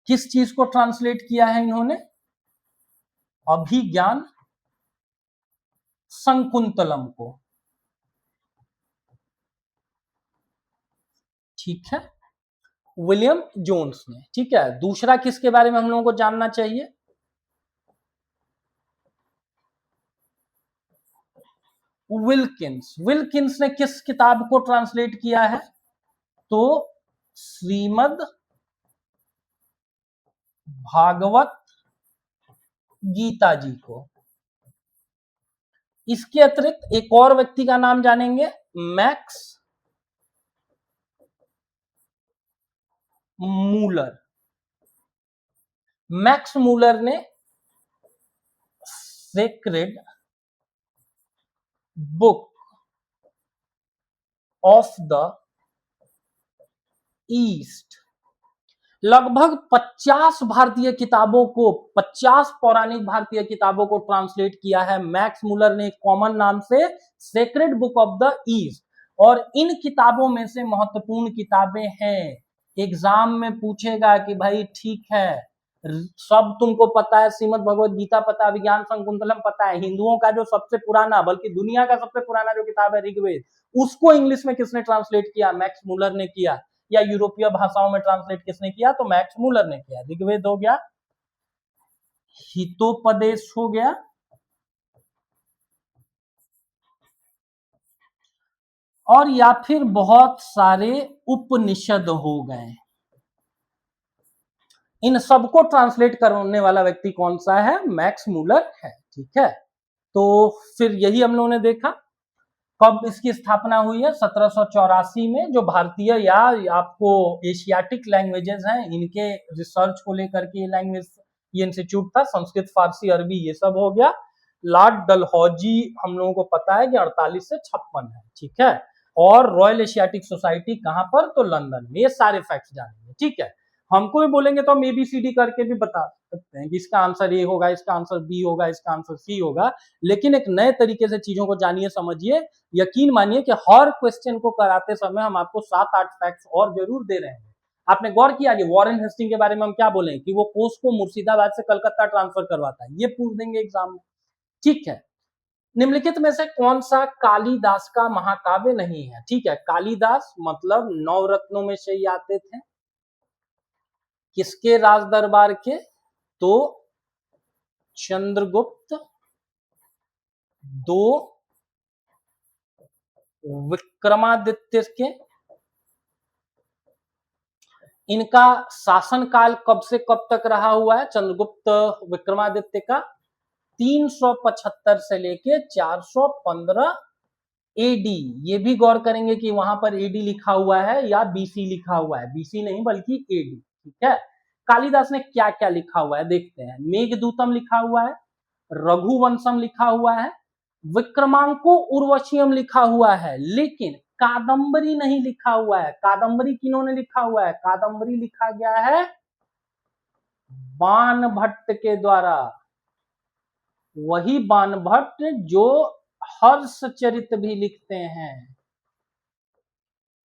किस चीज को ट्रांसलेट किया है इन्होंने? अभिज्ञान शकुंतलम को, ठीक है, विलियम जोन्स ने, ठीक है। दूसरा किसके बारे में हम लोगों को जानना चाहिए? विल्किंस। विल्किंस ने किस किताब को ट्रांसलेट किया है? तो श्रीमद् भागवत गीता जी को। इसके अतिरिक्त एक और व्यक्ति का नाम जानेंगे, मैक्स मूलर। मैक्स मूलर ने sacred book of the east लगभग 50 भारतीय किताबों को, 50 पौराणिक भारतीय किताबों को ट्रांसलेट किया है मैक्स मूलर ने, कॉमन नाम से sacred book of the east. और इन किताबों में से महत्वपूर्ण किताबें हैं। एग्जाम में पूछेगा कि भाई ठीक है, सब तुमको पता है, श्रीमद् भगवत गीता पता है, विज्ञान शकुंतलम पता है, हिंदुओं का जो सबसे पुराना, बल्कि दुनिया का सबसे पुराना जो किताब है ऋग्वेद, उसको इंग्लिश में किसने ट्रांसलेट किया? मैक्स मूलर ने किया। या यूरोपीय भाषाओं में ट्रांसलेट किसने किया? तो मैक्स मूलर ने किया। ऋग्वेद हो गया, हितोपदेश हो गया, और या फिर बहुत सारे उपनिषद हो गए। इन सबको ट्रांसलेट करने वाला व्यक्ति कौन सा है? मैक्स मूलर है, ठीक है। तो फिर यही हम लोगों ने देखा। कब इसकी स्थापना हुई है? 1784 में। जो भारतीय या आपको एशियाटिक लैंग्वेजेस हैं, इनके रिसर्च को लेकर के ये इंस्टीट्यूट था। संस्कृत, फारसी, अरबी, ये सब हो गया। लॉर्ड डलहौजी हम लोगों को पता है कि 48 से 56 है, ठीक है। और रॉयल एशियाटिक सोसाइटी कहां पर? तो लंदन में। ये सारे फैक्ट्स जानेंगे, ठीक है। हमको भी बोलेंगे तो हम एबीसीडी करके भी बता सकते हैं कि इसका आंसर ए होगा, इसका आंसर बी होगा, इसका आंसर सी होगा। लेकिन एक नए तरीके से चीजों को जानिए, समझिए। यकीन मानिए कि हर क्वेश्चन को कराते समय हम आपको 7-8 फैक्ट्स और जरूर दे रहे हैं। आपने गौर किया कि वॉरेन हेस्टिंग के बारे में हम क्या बोले कि वो कोष को मुर्शिदाबाद से कलकत्ता ट्रांसफर करवाता है, ये पूछ देंगे एग्जाम में। ठीक है, निम्नलिखित में से कौन सा कालिदास का महाकाव्य नहीं है? ठीक है, कालिदास मतलब नवरत्नों में से ही आते थे। किसके राज दरबार के? तो चंद्रगुप्त, 2 विक्रमादित्य के। इनका शासनकाल कब से कब तक रहा हुआ है? चंद्रगुप्त विक्रमादित्य का 375 से लेके 415 एडी। ये भी गौर करेंगे कि वहां पर एडी लिखा हुआ है या बीसी लिखा हुआ है, बीसी नहीं बल्कि एडी। ठीक है, कालिदास ने क्या क्या लिखा हुआ है देखते हैं। मेघदूतम लिखा हुआ है, रघुवंशम लिखा हुआ है, विक्रमांको उर्वशीयम लिखा हुआ है, लेकिन कादंबरी नहीं लिखा हुआ है। कादंबरी किन्होंने लिखा हुआ है? कादंबरी लिखा गया है बाणभट्ट के द्वारा, वही बाणभट्ट जो हर्षचरित भी लिखते हैं।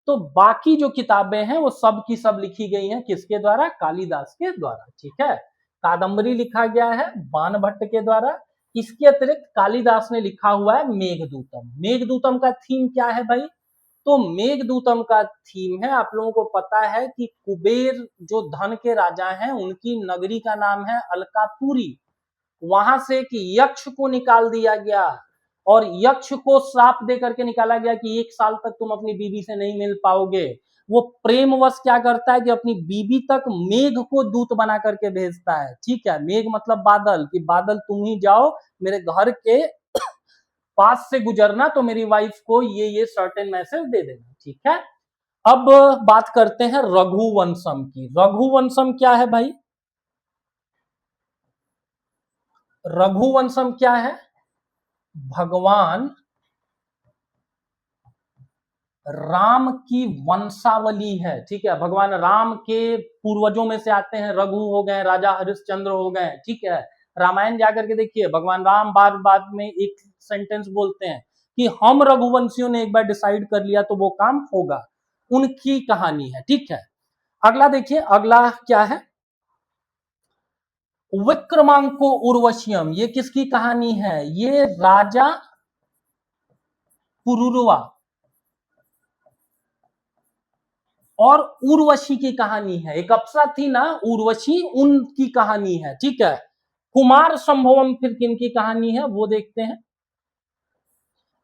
तो बाकी जो किताबें हैं वो सब की सब लिखी गई हैं किसके द्वारा? कालिदास के द्वारा। ठीक है, कादंबरी लिखा गया है बाणभट्ट के द्वारा। इसके अतिरिक्त कालिदास ने लिखा हुआ है मेघदूतम। मेघदूतम का थीम क्या है भाई? तो मेघदूतम का थीम है, आप लोगों को पता है कि कुबेर जो धन के राजा हैं उनकी नगरी का नाम है अलकापुरी। वहां से कि यक्ष को निकाल दिया गया और यक्ष को श्राप दे करके निकाला गया कि 1 साल तक तुम अपनी बीबी से नहीं मिल पाओगे। वो प्रेमवश क्या करता है कि अपनी बीबी तक मेघ को दूत बना करके भेजता है। ठीक है, मेघ मतलब बादल, कि बादल तुम ही जाओ मेरे घर के पास से गुजरना तो मेरी वाइफ को ये सर्टेन मैसेज दे देना। ठीक है, अब बात करते हैं रघुवंशम की। रघुवंशम क्या है भाई? रघुवंशम क्या है? भगवान राम की वंशावली है। ठीक है, भगवान राम के पूर्वजों में से आते हैं। रघु हो गए, राजा हरिश्चंद्र हो गए। ठीक है, रामायण जाकर के देखिए, भगवान राम बार बाद में एक सेंटेंस बोलते हैं कि हम रघुवंशियों ने एक बार डिसाइड कर लिया तो वो काम होगा। उनकी कहानी है। ठीक है, अगला देखिए, अगला क्या है? विक्रमांको उर्वशियम। ये किसकी कहानी है? ये राजा पुरुरवा और उर्वशी की कहानी है। एक अप्सरा थी ना उर्वशी, उनकी कहानी है। ठीक है, कुमार संभवम फिर किनकी कहानी है वो देखते हैं।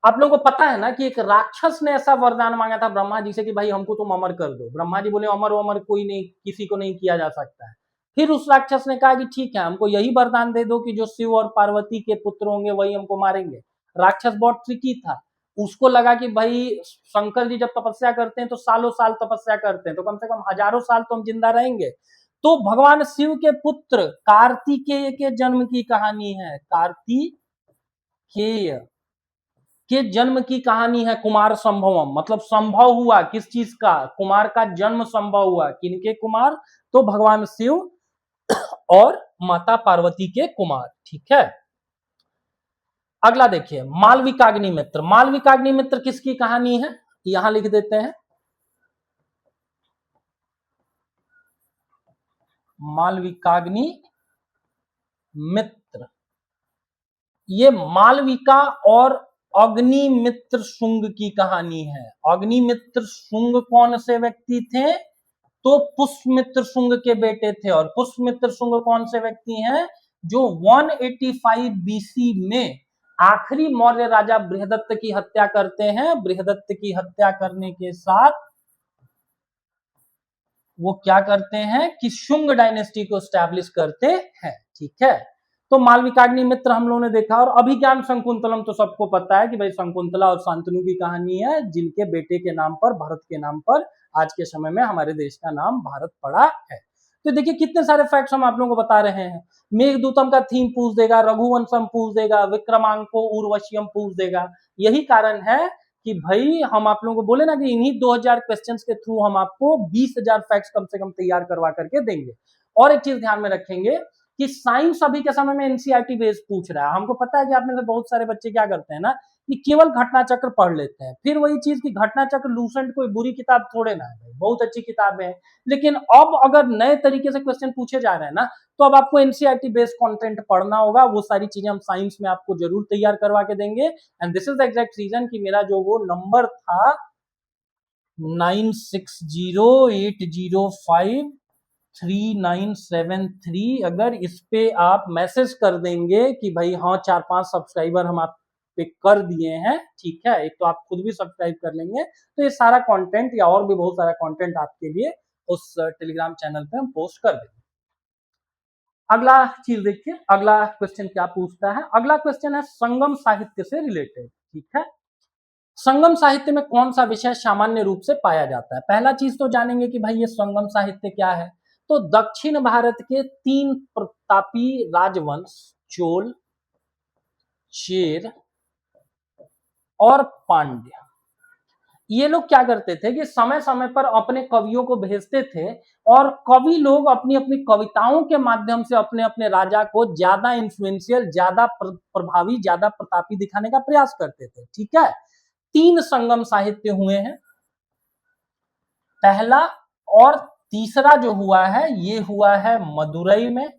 आप लोगों को पता है ना कि एक राक्षस ने ऐसा वरदान मांगा था ब्रह्मा जी से कि भाई हमको तुम अमर कर दो। ब्रह्मा जी बोले अमर अमर कोई नहीं, किसी को नहीं किया जा सकता है। फिर उस राक्षस ने कहा कि ठीक है, हमको यही वरदान दे दो कि जो शिव और पार्वती के पुत्र होंगे वही हमको मारेंगे। राक्षस बहुत ट्रिकी था, उसको लगा कि भाई शंकर जी जब तपस्या करते हैं तो सालों साल तपस्या करते हैं, तो कम से कम हजारों साल तो हम जिंदा रहेंगे। तो भगवान शिव के पुत्र कार्तिकेय के जन्म की कहानी है। कार्तिकेय के जन्म की कहानी है कुमार संभवम, मतलब संभव हुआ किस चीज का? कुमार का जन्म संभव हुआ। किनके कुमार? तो भगवान शिव और माता पार्वती के कुमार। ठीक है, अगला देखिए, मालविकाग्निमित्र। मालविकाग्निमित्र किसकी कहानी है? यहां लिख देते हैं, मालविकाग्निमित्र। ये मालविका और अग्निमित्र शुंग की कहानी है। अग्निमित्र शुंग कौन से व्यक्ति थे? तो पुष्यमित्र शुंग के बेटे थे। और पुष्यमित्र शुंग कौन से व्यक्ति हैं? जो 185 बीसी में आखिरी मौर्य राजा बृहदत्त की हत्या करते हैं। बृहदत्त की हत्या करने के साथ वो क्या करते हैं कि शुंग डायनेस्टी को स्टैब्लिश करते हैं। ठीक है, तो मालविकाग्निमित्र हम लोगों ने देखा। और अभिज्ञान शकुंतलम तो सबको पता है कि भाई शकुंतला और शांतनु की कहानी है, जिनके बेटे के नाम पर, भरत के नाम पर आज के समय में हमारे देश का नाम भारत पड़ा है। तो देखिए कितने सारे फैक्ट्स हम आप लोगों को बता रहे हैं। मेघदूतम का थीम पूछ देगा, रघुवंशम पूछ देगा, विक्रमांको उर्वशियम पूछ देगा। यही कारण है कि भाई हम आप लोगों को बोले ना कि इन्हीं 2000 क्वेश्चंस के थ्रू हम आपको 20,000 फैक्ट्स कम से कम तैयार करवा करके देंगे। और एक चीज ध्यान में रखेंगे कि साइंस अभी के समय में एनसीईआरटी बेस्ड पूछ रहा है। हमको पता है कि आप में से बहुत सारे बच्चे क्या करते हैं ना कि केवल घटना चक्र पढ़ लेते हैं, फिर वही चीज कि घटना चक्र लूसेंट कोई बुरी किताब थोड़े ना है भाई, बहुत अच्छी किताबें हैं, लेकिन अब अगर नए तरीके से क्वेश्चन पूछे जा रहे हैं ना तो अब आपको एनसीईआरटी बेस्ड कंटेंट पढ़ना होगा। वो सारी चीजें हम साइंस में आपको जरूर तैयार करवा के देंगे। And this is the exact reason कि मेरा जो वो नंबर था 9608053973, अगर इस पे आप मैसेज कर देंगे कि भाई हाँ 4-5 सब्सक्राइबर हम आप पे कर दिए हैं, ठीक है, एक तो आप खुद भी सब्सक्राइब कर लेंगे, तो ये सारा कंटेंट या और भी बहुत सारा कंटेंट आपके लिए उस टेलीग्राम चैनल पे हम पोस्ट कर देंगे। अगला चीज देखिए, अगला क्वेश्चन क्या पूछता है। अगला क्वेश्चन है संगम साहित्य से रिलेटेड, ठीक है। संगम साहित्य में कौन सा विषय सामान्य रूप से पाया जाता है। पहला चीज तो जानेंगे कि भाई ये संगम साहित्य क्या है। तो दक्षिण भारत के 3 प्रतापी राजवंश चोल, चेर और पांड्य, ये लोग क्या करते थे कि समय समय पर अपने कवियों को भेजते थे और कवि लोग अपनी अपनी कविताओं के माध्यम से अपने अपने राजा को ज्यादा इन्फ्लुएंशियल, ज्यादा प्रभावी, ज्यादा प्रतापी दिखाने का प्रयास करते थे, ठीक है। 3 संगम साहित्य हुए हैं। पहला और तीसरा जो हुआ है ये हुआ है मदुरई में,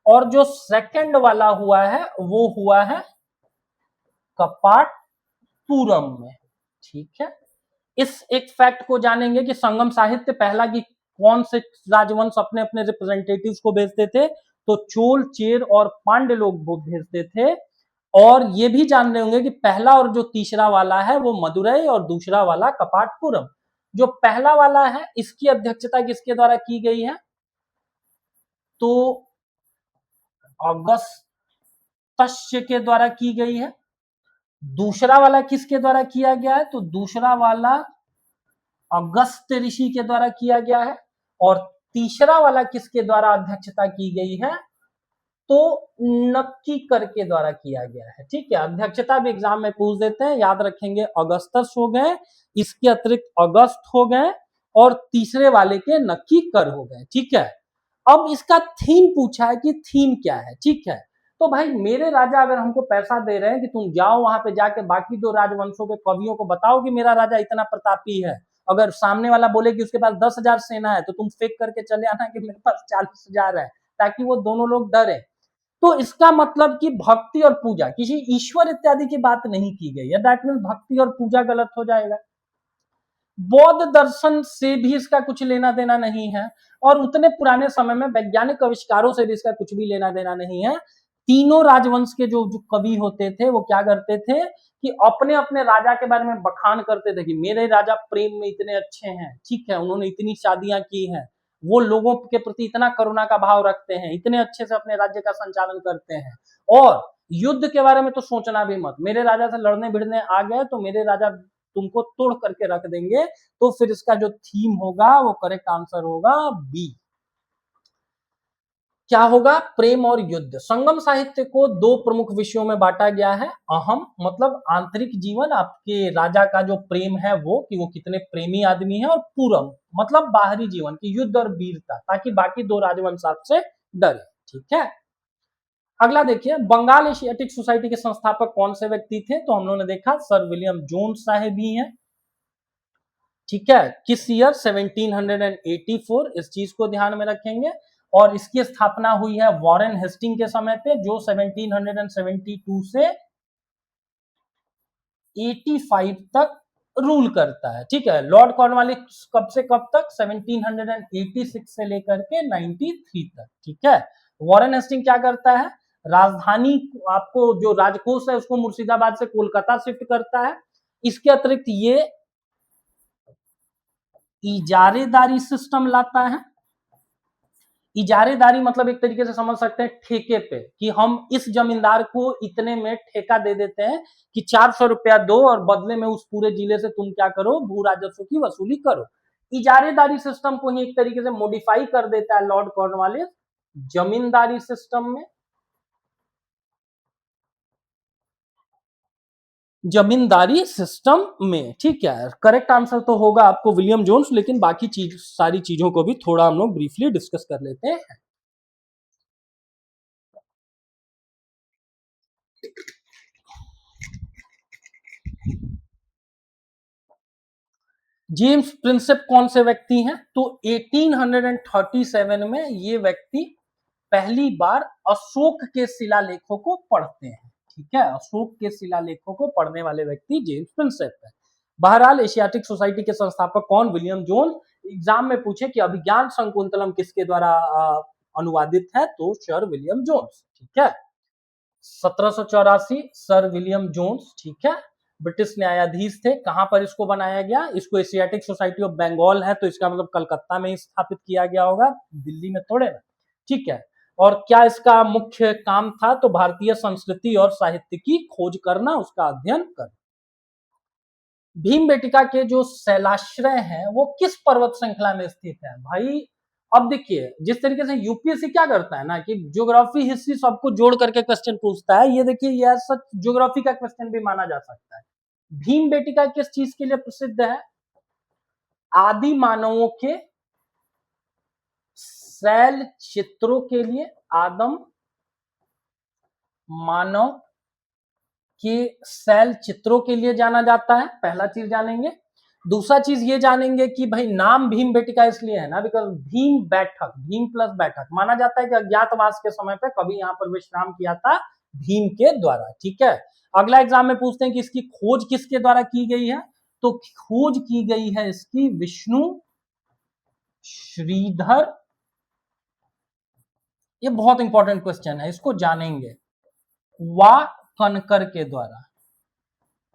और जो सेकंड वाला हुआ है वो हुआ है कपाटपुरम में, ठीक है। इस एक फैक्ट को जानेंगे कि संगम साहित्य पहला की कौन से राजवंश अपने अपने रिप्रेजेंटेटिव्स को भेजते थे, तो चोल, चेर और पांड्य लोग भेजते थे। और ये भी जान रहे होंगे कि पहला और जो तीसरा वाला है वो मदुरई और दूसरा वाला कपाटपुरम। जो पहला वाला है इसकी अध्यक्षता किसके द्वारा की गई है, तो अगस्त्य के द्वारा की गई है। दूसरा वाला किसके द्वारा किया गया है, तो दूसरा वाला अगस्त्य ऋषि के द्वारा किया गया है। और तीसरा वाला किसके द्वारा अध्यक्षता की गई है, तो नक्कीकर के द्वारा किया गया है, ठीक है। अध्यक्षता भी एग्जाम में पूछ देते हैं, याद रखेंगे। अगस्तस हो गए, इसके अतिरिक्त अगस्त हो गए, और तीसरे वाले के नक्कीकर हो गए, ठीक है। अब इसका थीम पूछा है कि थीम क्या है, ठीक है। तो भाई मेरे राजा अगर हमको पैसा दे रहे हैं कि तुम जाओ वहां पे जाके बाकी 2 राजवंशों के कवियों को बताओ कि मेरा राजा इतना प्रतापी है, अगर सामने वाला बोले कि उसके पास 10,000 सेना है तो तुम फेंक करके चले आना कि मेरे पास 40,000 है, ताकि वो दोनों लोग डरे। तो इसका मतलब कि भक्ति और पूजा, किसी ईश्वर इत्यादि की बात नहीं की गई है, दैट मीन्स भक्ति और पूजा गलत हो जाएगा। बौद्ध दर्शन से भी इसका कुछ लेना देना नहीं है, और उतने पुराने समय में वैज्ञानिक आविष्कारों से भी इसका कुछ भी लेना देना नहीं है। तीनों राजवंश के जो कवि होते थे वो क्या करते थे कि अपने अपने राजा के बारे में बखान करते थे कि मेरे राजा प्रेम में इतने अच्छे हैं, ठीक है, उन्होंने इतनी शादियां की हैं, वो लोगों के प्रति इतना करुणा का भाव रखते हैं, इतने अच्छे से अपने राज्य का संचालन करते हैं। और युद्ध के बारे में तो सोचना भी मत, मेरे राजा से लड़ने भिड़ने आ गए तो मेरे राजा तुमको तोड़ करके रख देंगे। तो फिर इसका जो थीम होगा वो करेक्ट आंसर होगा बी। क्या होगा, प्रेम और युद्ध। संगम साहित्य को 2 प्रमुख विषयों में बांटा गया है। अहम मतलब आंतरिक जीवन, आपके राजा का जो प्रेम है वो कि वो कितने प्रेमी आदमी है, और पूरम मतलब बाहरी जीवन की युद्ध और वीरता, ताकि बाकी 2 राजवंश आपसे डरे, ठीक है। अगला देखिए, बंगाल एशियाटिक सोसाइटी के संस्थापक कौन से व्यक्ति थे, तो हम लोगों ने देखा सर विलियम जोन्स साहेब ही हैं, ठीक है। किस ईयर, 1784, इस चीज को ध्यान में रखेंगे। और इसकी स्थापना हुई है वॉरेन हेस्टिंग के समय पे, जो 1772 से 85 तक रूल करता है, ठीक है। लॉर्ड कॉर्नवालिस कब से कब तक, 1786 से लेकर के 93 तक, ठीक है। वॉरेन हेस्टिंग क्या करता है, राजधानी आपको जो राजकोष है उसको मुर्शिदाबाद से कोलकाता शिफ्ट करता है। इसके अतिरिक्त ये इजारेदारी सिस्टम लाता है। इजारेदारी मतलब एक तरीके से समझ सकते हैं ठेके पे, कि हम इस जमींदार को इतने में ठेका दे देते हैं कि 400 रुपया दो और बदले में उस पूरे जिले से तुम क्या करो, भू राजस्व की वसूली करो। इजारेदारी सिस्टम को ही एक तरीके से मॉडिफाई कर देता है लॉर्ड कॉर्नवालिस जमींदारी सिस्टम में, जमींदारी सिस्टम में, ठीक है। करेक्ट आंसर तो होगा आपको विलियम जोन्स, लेकिन बाकी सारी चीजों को भी थोड़ा हम लोग ब्रीफली डिस्कस कर लेते हैं। जेम्स प्रिंसेप कौन से व्यक्ति हैं? तो 1837 में ये व्यक्ति पहली बार अशोक के शिलालेखों को पढ़ते हैं। ठीक है, अशोक के शिलालेखों को पढ़ने वाले व्यक्ति जेम्स प्रिंसेप है। बहरहाल एशियाटिक सोसाइटी के संस्थापक कौन? William Jones. एग्जाम में पूछे कि अभिज्ञान शकुंतलम किसके द्वारा अनुवादित है? तो सर विलियम जोन्स। ठीक है, 1784 सर विलियम जोन्स। ठीक है, ब्रिटिश न्यायाधीश थे। कहां पर इसको बनाया गया? इसको एशियाटिक सोसाइटी ऑफ बंगाल है, तो इसका मतलब कलकत्ता में ही स्थापित किया गया होगा, दिल्ली में थोड़े ना। ठीक है, और क्या इसका मुख्य काम था? तो भारतीय संस्कृति और साहित्य की खोज करना, उसका अध्ययन करना। भीमबेटका के जो शैलाश्रय हैं वो किस पर्वत श्रृंखला में स्थित है? भाई अब देखिए, जिस तरीके से यूपीएससी क्या करता है ना कि ज्योग्राफी हिस्ट्री सबको जोड़ करके क्वेश्चन पूछता है, ये देखिए यह सच ज्योग्राफी का क्वेश्चन भी माना जा सकता है। भीमबेटका किस चीज के लिए प्रसिद्ध है? आदि मानवों के शैल चित्रों के लिए, आदम मानव के शैल चित्रों के लिए जाना जाता है, पहला चीज जानेंगे। दूसरा चीज ये जानेंगे कि भाई नाम भीमबेटका इसलिए है ना बिकॉज भीम बैठक, भीम प्लस बैठक, माना जाता है कि अज्ञातवास के समय पे कभी यहाँ पर विश्राम किया था भीम के द्वारा। ठीक है, अगला एग्जाम में पूछते हैं कि इसकी खोज किसके द्वारा की गई है? तो खोज की गई है इसकी विष्णु श्रीधर। ये बहुत इंपॉर्टेंट क्वेश्चन है, इसको जानेंगे। वा कनकर के द्वारा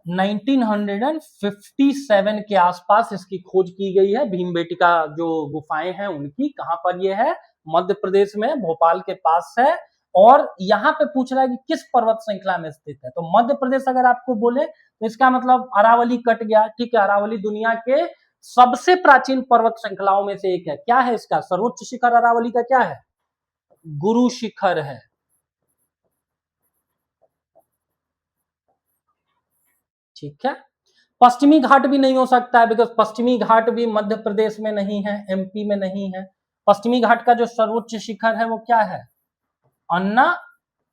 1957 के आसपास इसकी खोज की गई है। भीमबेटका जो गुफाएं हैं उनकी, कहां पर ये है? मध्य प्रदेश में, भोपाल के पास है। और यहां पे पूछ रहा है कि किस पर्वत श्रृंखला में स्थित है, तो मध्य प्रदेश अगर आपको बोले तो इसका मतलब अरावली कट गया। ठीक है, अरावली दुनिया के सबसे प्राचीन पर्वत श्रृंखलाओं में से एक है। क्या है इसका सर्वोच्च शिखर? अरावली का क्या है? गुरु शिखर है। ठीक है, पश्चिमी घाट भी नहीं हो सकता है बिकॉज पश्चिमी घाट भी मध्य प्रदेश में नहीं है, एमपी में नहीं है। पश्चिमी घाट का जो सर्वोच्च शिखर है वो क्या है? अन्ना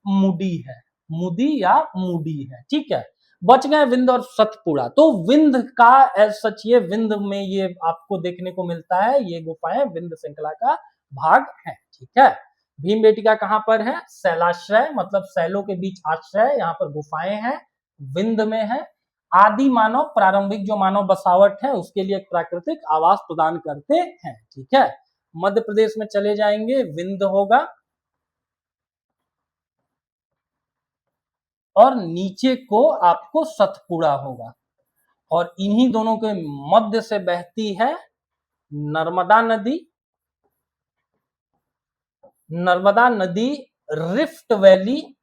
मुडी है, मुदी या मुडी है। ठीक है, बच गए विंध्य और सतपुड़ा। तो विंध्य का एज सच, ये विंध्य में ये आपको देखने को मिलता है, ये गुफाएं विंध्य श्रृंखला का भाग है। ठीक है, भीमबेटका कहां पर है? शैलाश्रय, मतलब शैलों के बीच आश्रय, यहाँ पर गुफाएं हैं, विंध्य में है। आदि मानव, प्रारंभिक जो मानव बसावट है उसके लिए एक प्राकृतिक आवास प्रदान करते हैं। ठीक है, मध्य प्रदेश में चले जाएंगे, विंध्य होगा, और नीचे को आपको सतपुड़ा होगा, और इन्हीं दोनों के मध्य से बहती है नर्मदा नदी। नर्मदा नदी रिफ्ट वैली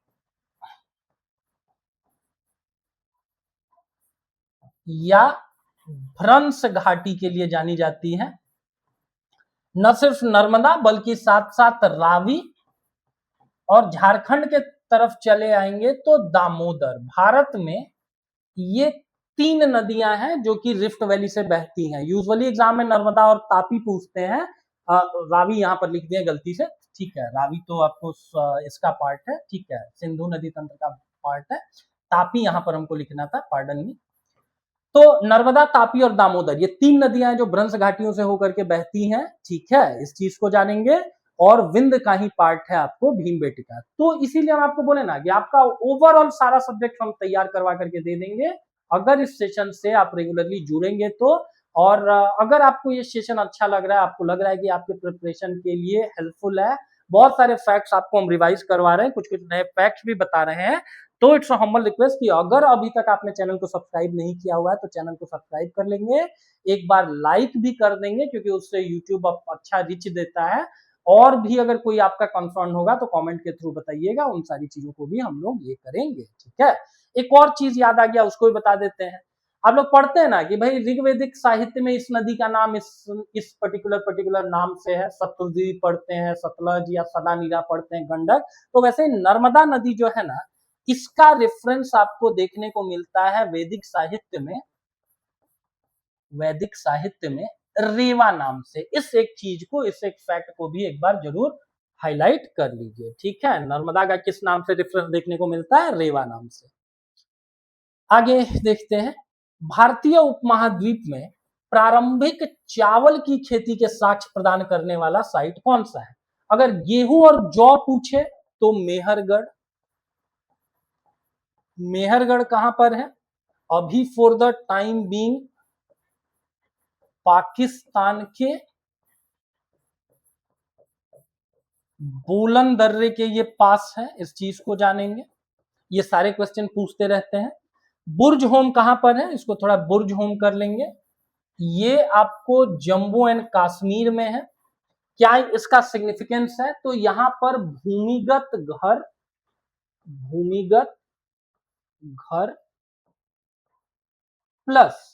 या भ्रंश घाटी के लिए जानी जाती है। न सिर्फ नर्मदा बल्कि साथ साथ रावी, और झारखंड के तरफ चले आएंगे तो दामोदर। भारत में ये तीन नदियां हैं जो कि रिफ्ट वैली से बहती हैं। यूजुअली एग्जाम में नर्मदा और तापी पूछते हैं, रावी यहां पर लिख दिया गलती से। ठीक है, रावी तो आपको इसका पार्ट है। ठीक है, सिंधु नदी तंत्र का पार्ट है। तापी यहां पर हमको लिखना था, पार्डन मी। तो नर्मदा, तापी और दामोदर, ये तीन नदियां हैं जो भ्रंश घाटियों से होकर के बहती हैं। ठीक है, इस चीज को जानेंगे। और विंध्य का ही पार्ट है आपको भीमबेटका। तो इसीलिए हम आपको बोले ना कि आपका ओवरऑल सारा सब्जेक्ट हम तैयार करवा करके दे देंगे अगर इस सेशन से आप रेगुलरली जुड़ेंगे तो। और अगर आपको ये सेशन अच्छा लग रहा है, आपको लग रहा है कि आपके प्रिपरेशन के लिए हेल्पफुल है, बहुत सारे फैक्ट्स आपको हम रिवाइज करवा रहे हैं, कुछ कुछ नए फैक्ट्स भी बता रहे हैं, तो इट्स हम्बल रिक्वेस्ट कि अगर अभी तक आपने चैनल को सब्सक्राइब नहीं किया हुआ है तो चैनल को सब्सक्राइब कर लेंगे, एक बार लाइक भी कर देंगे क्योंकि उससे यूट्यूब अच्छा रिच देता है। और भी अगर कोई आपका कंसर्न होगा तो कमेंट के थ्रू बताइएगा, उन सारी चीजों को भी हम लोग ये करेंगे। ठीक है, एक और चीज याद आ गया, उसको भी बता देते हैं। आप लोग पढ़ते हैं ना कि भाई ऋग्वेदिक साहित्य में इस नदी का नाम इस पर्टिकुलर नाम से है। सतलुजी पढ़ते हैं, सतलज या सदानीरा पढ़ते हैं, गंडक। तो वैसे नर्मदा नदी जो है ना, इसका रेफरेंस आपको देखने को मिलता है वैदिक साहित्य में रेवा नाम से। इस एक चीज को, इस एक फैक्ट को भी एक बार जरूर हाईलाइट कर लीजिए। ठीक है, नर्मदा का किस नाम से रेफरेंस देखने को मिलता है? रेवा नाम से। आगे देखते हैं, भारतीय उपमहाद्वीप में प्रारंभिक चावल की खेती के साक्ष्य प्रदान करने वाला साइट कौन सा है? अगर गेहूं और जौ पूछे तो मेहरगढ़। मेहरगढ़ कहां पर है? अभी for the time being Pakistan के बोलन दर्रे के ये पास है, इस चीज को जानेंगे। ये सारे क्वेश्चन पूछते रहते हैं। बुर्ज होम कहां पर है? इसको थोड़ा बुर्ज होम कर लेंगे। ये आपको जम्मू एंड कश्मीर में है। क्या इसका सिग्निफिकेंस है? तो यहां पर भूमिगत घर प्लस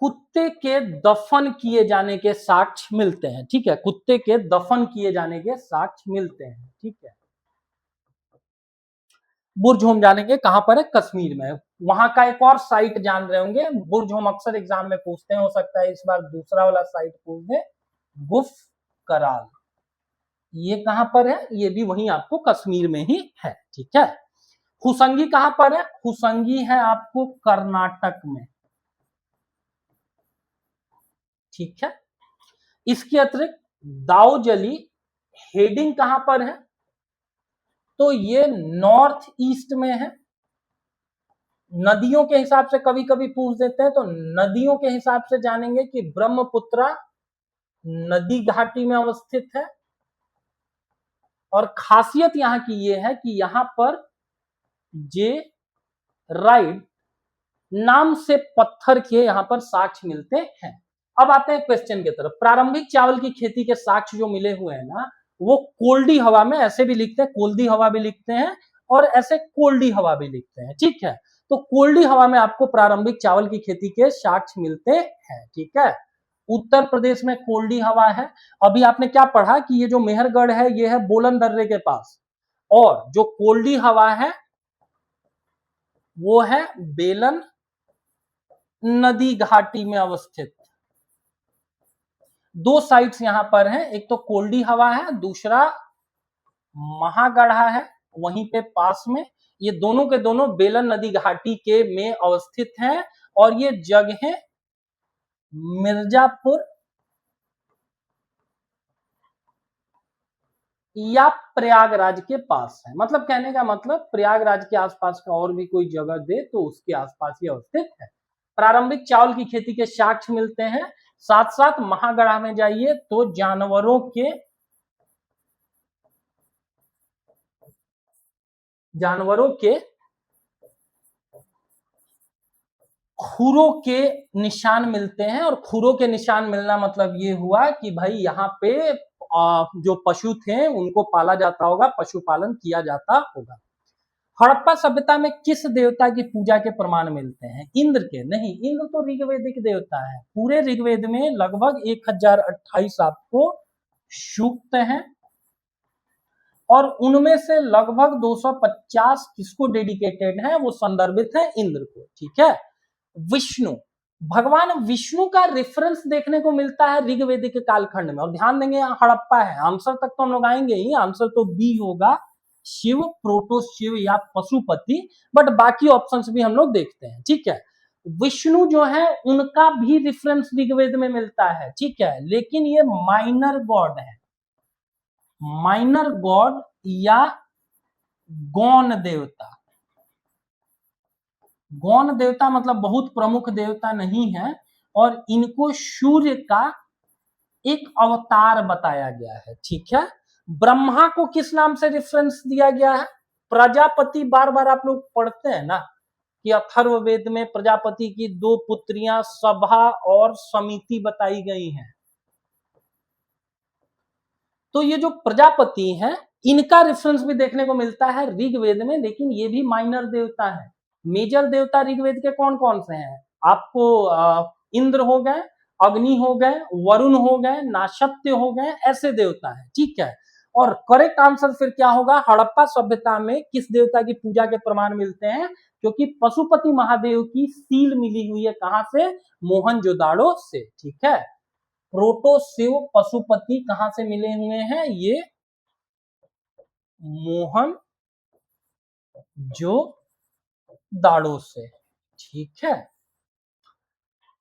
कुत्ते के दफन किए जाने के साक्ष्य मिलते हैं। ठीक है, कुत्ते के दफन किए जाने के साक्ष्य मिलते हैं। ठीक है, बुर्ज होम जानेंगे कहां पर है? कश्मीर में। वहां का एक और साइट जान रहे होंगे, बुर्ज होम अक्सर एग्जाम में पूछते हैं, हो सकता है इस बार दूसरा वाला साइट पूछ दे, गुफ कराल। ये कहां पर है? ये भी वहीं आपको कश्मीर में ही है। ठीक है, हुसंगी कहां पर है? हुसंगी है आपको कर्नाटक में। ठीक है, इसके अतिरिक्त दाऊजली हेडिंग कहां पर है? तो ये नॉर्थ ईस्ट में है। नदियों के हिसाब से कभी कभी पूछ देते हैं, तो नदियों के हिसाब से जानेंगे कि ब्रह्मपुत्रा नदी घाटी में अवस्थित है। और खासियत यहां की ये है कि यहां पर जे राइड नाम से पत्थर के यहां पर साक्ष्य मिलते हैं। अब आते हैं क्वेश्चन की तरफ। प्रारंभिक चावल की खेती के साक्ष्य जो मिले हुए हैं ना, वो कोल्डी हवा में, ऐसे भी लिखते हैं कोल्दी हवा भी लिखते हैं और ऐसे कोल्डी हवा भी लिखते हैं। ठीक है, तो कोल्डी हवा में आपको प्रारंभिक चावल की खेती के साक्ष्य मिलते हैं। ठीक है, उत्तर प्रदेश में कोल्डी हवा है। अभी आपने क्या पढ़ा कि ये जो मेहरगढ़ है ये है बोलन दर्रे के पास, और जो कोल्डी हवा है वो है बेलन नदी घाटी में अवस्थित। दो साइट्स यहां पर हैं, एक तो कोल्डी हवा है, दूसरा महागढ़ा है वहीं पे पास में। ये दोनों के दोनों बेलन नदी घाटी के में अवस्थित हैं और ये जगह मिर्जापुर या प्रयागराज के पास है। मतलब कहने का मतलब प्रयागराज के आसपास का और भी कोई जगह दे तो उसके आसपास ही अवस्थित है। प्रारंभिक चावल की खेती के साक्ष्य मिलते हैं। साथ साथ महागढ़ा में जाइए तो जानवरों के खुरों के निशान मिलते हैं। और खुरों के निशान मिलना मतलब ये हुआ कि भाई यहाँ पे जो पशु थे उनको पाला जाता होगा, पशुपालन किया जाता होगा। हड़प्पा सभ्यता में किस देवता की पूजा के प्रमाण मिलते हैं? इंद्र के? नहीं, इंद्र तो ऋग्वेदिक देवता है। पूरे ऋग्वेद में लगभग 1028 आपको सूक्त हैं और उनमें से लगभग 250 किसको डेडिकेटेड है? वो संदर्भित है इंद्र को। ठीक है, विष्णु, भगवान विष्णु का रेफरेंस देखने को मिलता है ऋग्वेदिक कालखंड में। और ध्यान देंगे यहाँ हड़प्पा है, आंसर तक तो हम लोग आएंगे ही, आंसर तो बी होगा, शिव, प्रोटो शिव या पशुपति, बट बाकी ऑप्शंस भी हम लोग देखते हैं। ठीक है, विष्णु जो है उनका भी रेफरेंस ऋग्वेद में मिलता है। ठीक है, लेकिन ये माइनर गॉड है, माइनर गॉड या गौण देवता। गौण देवता मतलब बहुत प्रमुख देवता नहीं है, और इनको सूर्य का एक अवतार बताया गया है। ठीक है, ब्रह्मा को किस नाम से रेफरेंस दिया गया है? प्रजापति। बार बार आप लोग पढ़ते हैं ना कि अथर्ववेद में प्रजापति की दो पुत्रियां सभा और समिति बताई गई हैं। तो ये जो प्रजापति हैं इनका रेफरेंस भी देखने को मिलता है ऋग्वेद में, लेकिन ये भी माइनर देवता है। मेजर देवता ऋग्वेद के कौन कौन से हैं? आपको इंद्र हो गए, अग्नि हो गए, वरुण हो गए, नाशत्य हो गए, ऐसे देवता हैं। ठीक है, और करेक्ट आंसर फिर क्या होगा, हड़प्पा सभ्यता में किस देवता की पूजा के प्रमाण मिलते हैं, क्योंकि पशुपति महादेव की सील मिली हुई है कहां से, मोहनजोदाड़ो से। ठीक है, प्रोटो शिव पशुपति कहां से मिले हुए हैं, ये मोहनजोदाड़ो से। ठीक है,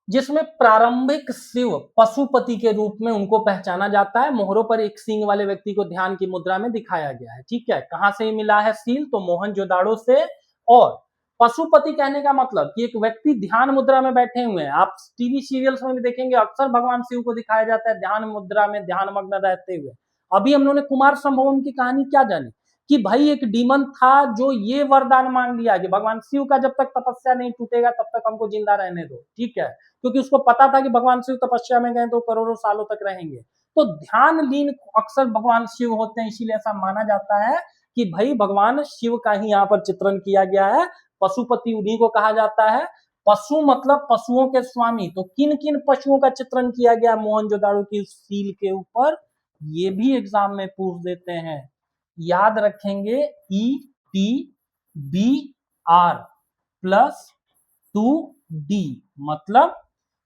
जिसमें प्रारंभिक शिव पशुपति के रूप में उनको पहचाना जाता है। मोहरों पर एक सींग वाले व्यक्ति को ध्यान की मुद्रा में दिखाया गया है। ठीक है, कहां से मिला है सील, तो मोहनजोदाड़ो से। और पशुपति कहने का मतलब कि एक व्यक्ति ध्यान मुद्रा में बैठे हुए हैं। आप टीवी सीरियल्स में भी देखेंगे अक्सर भगवान शिव को दिखाया जाता है ध्यान मुद्रा में, ध्यान मग्न रहते हुए। अभी हम लोगों ने कुमार संभवम की कहानी क्या जानी, कि भाई एक डीमन था जो ये वरदान मांग लिया कि भगवान शिव का जब तक तपस्या नहीं टूटेगा तब तक हमको जिंदा रहने दो। ठीक है, क्योंकि उसको पता था कि भगवान शिव तपस्या में गए तो करोड़ों सालों तक रहेंगे। तो ध्यान लीन अक्सर भगवान शिव होते हैं, इसीलिए ऐसा माना जाता है कि भाई भगवान शिव का ही यहाँ पर चित्रण किया गया है। पशुपति उन्हीं को कहा जाता है। पशु मतलब पशुओं के स्वामी, तो किन किन पशुओं का चित्रण किया गया मोहनजोदाड़ो की सील के ऊपर, ये भी एग्जाम में पूछ देते हैं। याद रखेंगे ETBR+2D, मतलब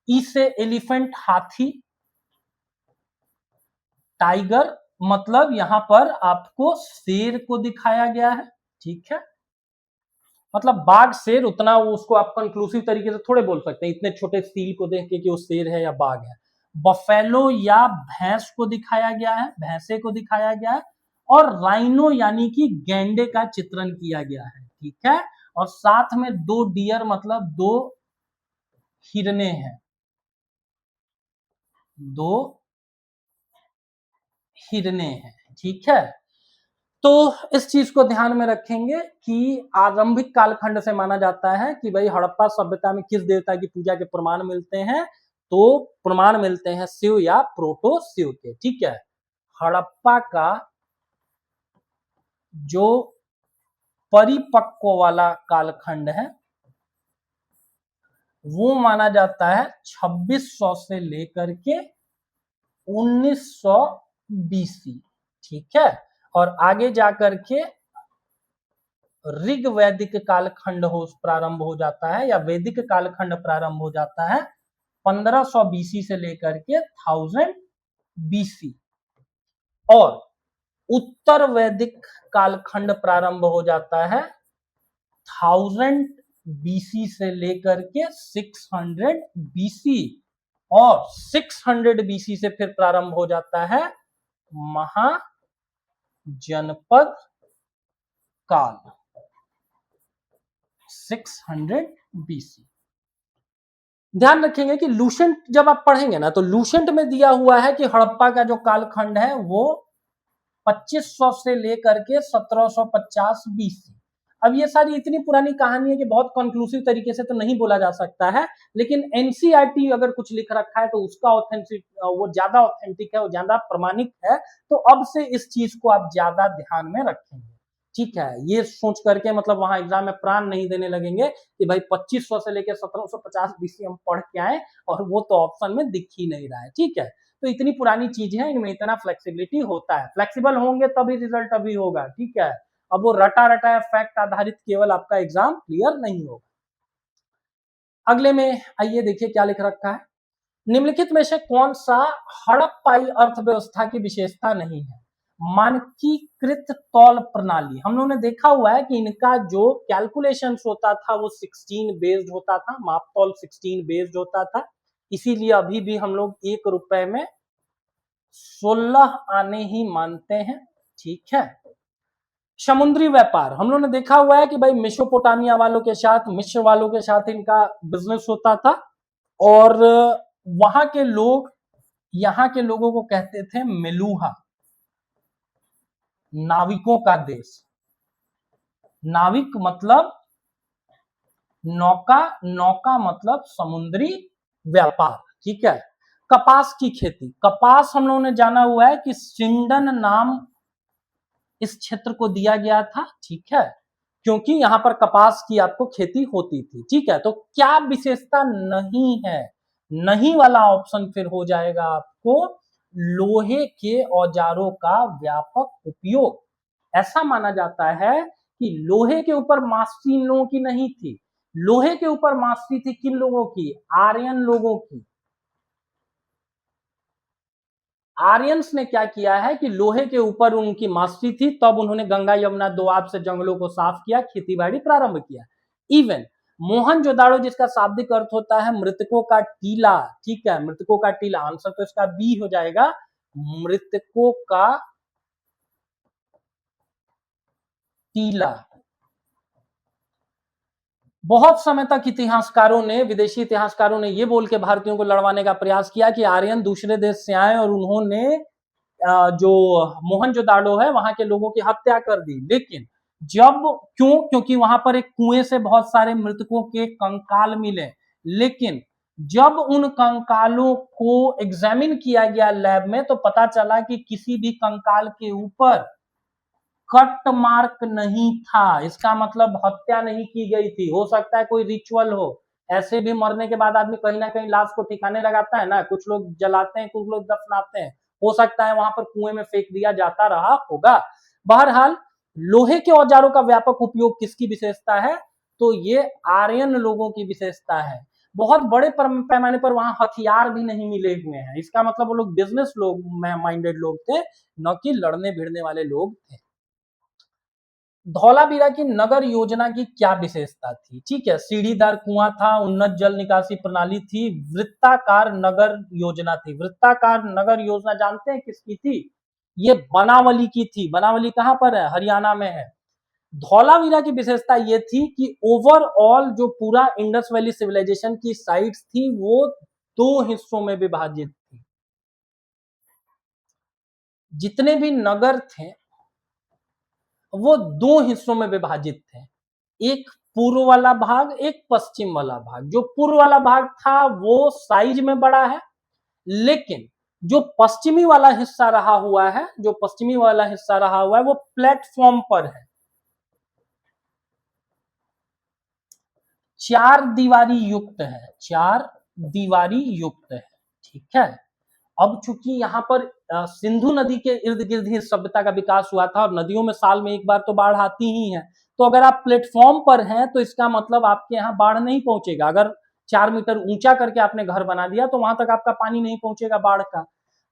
ई से एलिफेंट हाथी, टाइगर मतलब यहां पर आपको शेर को दिखाया गया है। ठीक है, मतलब बाघ शेर उतना उसको आप कंक्लूसिव तरीके से थोड़े बोल सकते हैं इतने छोटे सील को देख के कि वो शेर है या बाघ है। बफेलो या भैंस को दिखाया गया है, भैंसे को दिखाया गया है। और राइनो यानी कि गैंडे का चित्रण किया गया है। ठीक है, और साथ में 2 डियर मतलब 2 हिरने हैं, 2 हिरने हैं। ठीक है, तो इस चीज को ध्यान में रखेंगे कि आरंभिक कालखंड से माना जाता है कि भाई हड़प्पा सभ्यता में किस देवता की पूजा के प्रमाण मिलते हैं, तो प्रमाण मिलते हैं शिव या प्रोटो शिव के। ठीक है, हड़प्पा का जो परिपक्व वाला कालखंड है वो माना जाता है 2600 से लेकर के 1900 BC। ठीक है, और आगे जाकर के ऋग वैदिक कालखंड प्रारंभ हो जाता है, या वैदिक कालखंड प्रारंभ हो जाता है 1500 BC से लेकर के 1000 BC। और उत्तर वैदिक कालखंड प्रारंभ हो जाता है 1000 BC से लेकर के 600 BC। और 600 BC से फिर प्रारंभ हो जाता है महाजनपद काल, 600 BC। ध्यान रखेंगे कि लूसेंट जब आप पढ़ेंगे ना तो लूसेंट में दिया हुआ है कि हड़प्पा का जो कालखंड है वो 2500 से लेकर के 1750 BC। अब ये सारी इतनी पुरानी कहानी है कि बहुत कंक्लूसिव तरीके से तो नहीं बोला जा सकता है, लेकिन एनसीईआरटी अगर कुछ लिख रखा है तो उसका ऑथेंटिक वो ज्यादा ऑथेंटिक है, वो ज्यादा प्रमाणिक है। तो अब से इस चीज को आप ज्यादा ध्यान में रखेंगे। ठीक है, ये सोच करके मतलब वहां एग्जाम में प्राण नहीं देने लगेंगे कि भाई 2500 से लेकर 1750 BC हम पढ़ के आए और वो तो ऑप्शन में दिख ही नहीं रहा है। ठीक है, तो इतनी पुरानी चीज है, इनमें इतना फ्लेक्सिबिलिटी होता है। फ्लेक्सिबल होंगे तभी रिजल्ट अभी होगा। ठीक है, अब वो रटा रटा फैक्ट आधारित केवल आपका एग्जाम क्लियर नहीं होगा। अगले में आइए देखिए क्या लिख रखा है। निम्नलिखित में से कौन सा हड़प्पाई अर्थव्यवस्था की विशेषता नहीं है, मानकीकृत तौल प्रणाली। हम लोगों ने देखा हुआ है कि इनका जो कैलकुलेशन होता था वो 16 बेस्ड होता था, माप तौल 16 बेस्ड होता था, इसीलिए अभी भी हम लोग 1 रुपए में 16 आने ही मानते हैं। ठीक है, समुद्री व्यापार हम लोगों ने देखा हुआ है कि भाई मेसोपोटामिया वालों के साथ, मिस्र वालों के साथ इनका बिजनेस होता था, और वहां के लोग यहाँ के लोगों को कहते थे मेलूहा, नाविकों का देश। नाविक मतलब नौका, नौका मतलब समुद्री व्यापार। ठीक है, कपास की खेती, कपास हम लोगों ने जाना हुआ है कि सिंडन नाम इस क्षेत्र को दिया गया था। ठीक है, क्योंकि यहां पर कपास की आपको खेती होती थी। ठीक है, तो क्या विशेषता नहीं है, नहीं वाला ऑप्शन फिर हो जाएगा आपको लोहे के औजारों का व्यापक उपयोग। ऐसा माना जाता है कि लोहे के ऊपर मास्टरी इन लोगों की नहीं थी, लोहे के ऊपर मास्टरी थी किन लोगों की? आर्यन लोगों की। आर्यंस ने क्या किया है कि लोहे के ऊपर उनकी मास्टरी थी, तब उन्होंने गंगा यमुना दोआब से जंगलों को साफ किया, खेतीबाड़ी प्रारंभ किया। इवन मोहनजोदाड़ो, जिसका शाब्दिक अर्थ होता है मृतकों का टीला, ठीक है, मृतकों का टीला, आंसर तो इसका बी हो जाएगा, मृतकों का टीला। बहुत समय तक इतिहासकारों ने, विदेशी इतिहासकारों ने यह बोल के भारतीयों को लड़वाने का प्रयास किया कि आर्यन दूसरे देश से आए और उन्होंने जो मोहनजोदाड़ो है वहां के लोगों की हत्या कर दी। लेकिन जब क्योंकि वहां पर एक कुएं से बहुत सारे मृतकों के कंकाल मिले, लेकिन जब उन कंकालों को एग्जामिन किया गया लैब में तो पता चला कि किसी भी कंकाल के ऊपर कट मार्क नहीं था। इसका मतलब हत्या नहीं की गई थी। हो सकता है कोई रिचुअल हो, ऐसे भी मरने के बाद आदमी कहीं ना कहीं लाश को ठिकाने लगाता है ना, कुछ लोग जलाते हैं, कुछ लोग दफनाते हैं, हो सकता है वहां पर कुएं में फेंक दिया जाता रहा होगा। बहरहाल लोहे के औजारों का व्यापक उपयोग किसकी विशेषता है? तो ये आर्यन लोगों की विशेषता है। बहुत बड़े पैमाने पर वहां हथियार भी नहीं मिले हुए हैं। इसका मतलब वो लोग बिजनेस लोग माइंडेड लोग थे, न कि लड़ने भिड़ने वाले लोग थे। धौलावीरा की नगर योजना की क्या विशेषता थी? ठीक है, सीढ़ीदार कुआं था, उन्नत जल निकासी प्रणाली थी, वृत्ताकार नगर योजना थी। वृत्ताकार नगर योजना जानते हैं किसकी थी? ये बनावली की थी। बनावली कहां पर है? हरियाणा में है। धौलावीरा की विशेषता ये थी कि ओवरऑल जो पूरा इंडस वैली सिविलाइजेशन की साइट्स थी वो दो हिस्सों में विभाजित थी। जितने भी नगर थे वो दो हिस्सों में विभाजित थे, एक पूर्व वाला भाग, एक पश्चिम वाला भाग। जो पूर्व वाला भाग था वो साइज में बड़ा है, लेकिन जो पश्चिमी वाला हिस्सा रहा हुआ है, जो पश्चिमी वाला हिस्सा रहा हुआ है वो प्लेटफॉर्म पर है, चार दीवारी युक्त है, चार दीवारी युक्त है। ठीक है, अब चूंकि यहाँ पर सिंधु नदी के इर्द गिर्द ही सभ्यता का विकास हुआ था और नदियों में साल में एक बार तो बाढ़ आती ही है, तो अगर आप प्लेटफॉर्म पर हैं तो इसका मतलब आपके यहाँ बाढ़ नहीं पहुंचेगा। अगर 4 मीटर ऊंचा करके आपने घर बना दिया तो वहां तक आपका पानी नहीं पहुंचेगा बाढ़ का।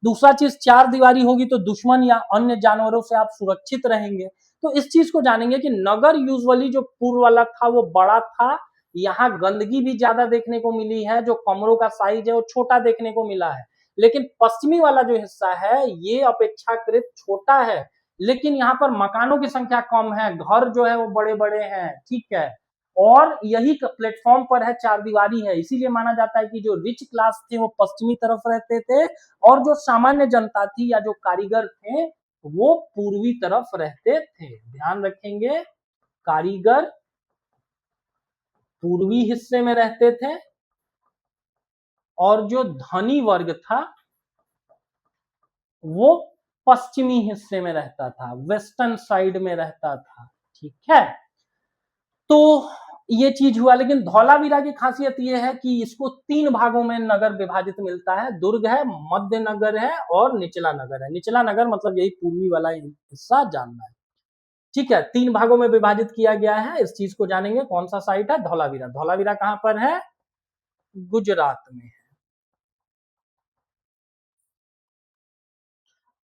दूसरा चीज, चार दीवारी होगी तो दुश्मन या अन्य जानवरों से आप सुरक्षित रहेंगे। तो इस चीज को जानेंगे कि नगर यूजुअली जो पूर्व वाला था वो बड़ा था, यहाँ गंदगी भी ज्यादा देखने को मिली है, जो कमरों का साइज है वो छोटा देखने को मिला है। लेकिन पश्चिमी वाला जो हिस्सा है ये अपेक्षाकृत छोटा है, लेकिन यहाँ पर मकानों की संख्या कम है, घर जो है वो बड़े बड़े हैं। ठीक है, और यही प्लेटफॉर्म पर है, चार दीवारी है, इसीलिए माना जाता है कि जो रिच क्लास थे वो पश्चिमी तरफ रहते थे और जो सामान्य जनता थी या जो कारीगर थे वो पूर्वी तरफ रहते थे। ध्यान रखेंगे, कारीगर पूर्वी हिस्से में रहते थे और जो धनी वर्ग था वो पश्चिमी हिस्से में रहता था, वेस्टर्न साइड में रहता था। ठीक है, तो ये चीज हुआ। लेकिन धौलावीरा की खासियत ये है कि इसको 3 भागों में नगर विभाजित मिलता है, दुर्ग है, मध्य नगर है और निचला नगर है। निचला नगर मतलब यही पूर्वी वाला हिस्सा जानना है। ठीक है, 3 भागों में विभाजित किया गया है, इस चीज को जानेंगे। कौन सा साइट है? धौलावीरा। धौलावीरा कहां पर है? गुजरात में।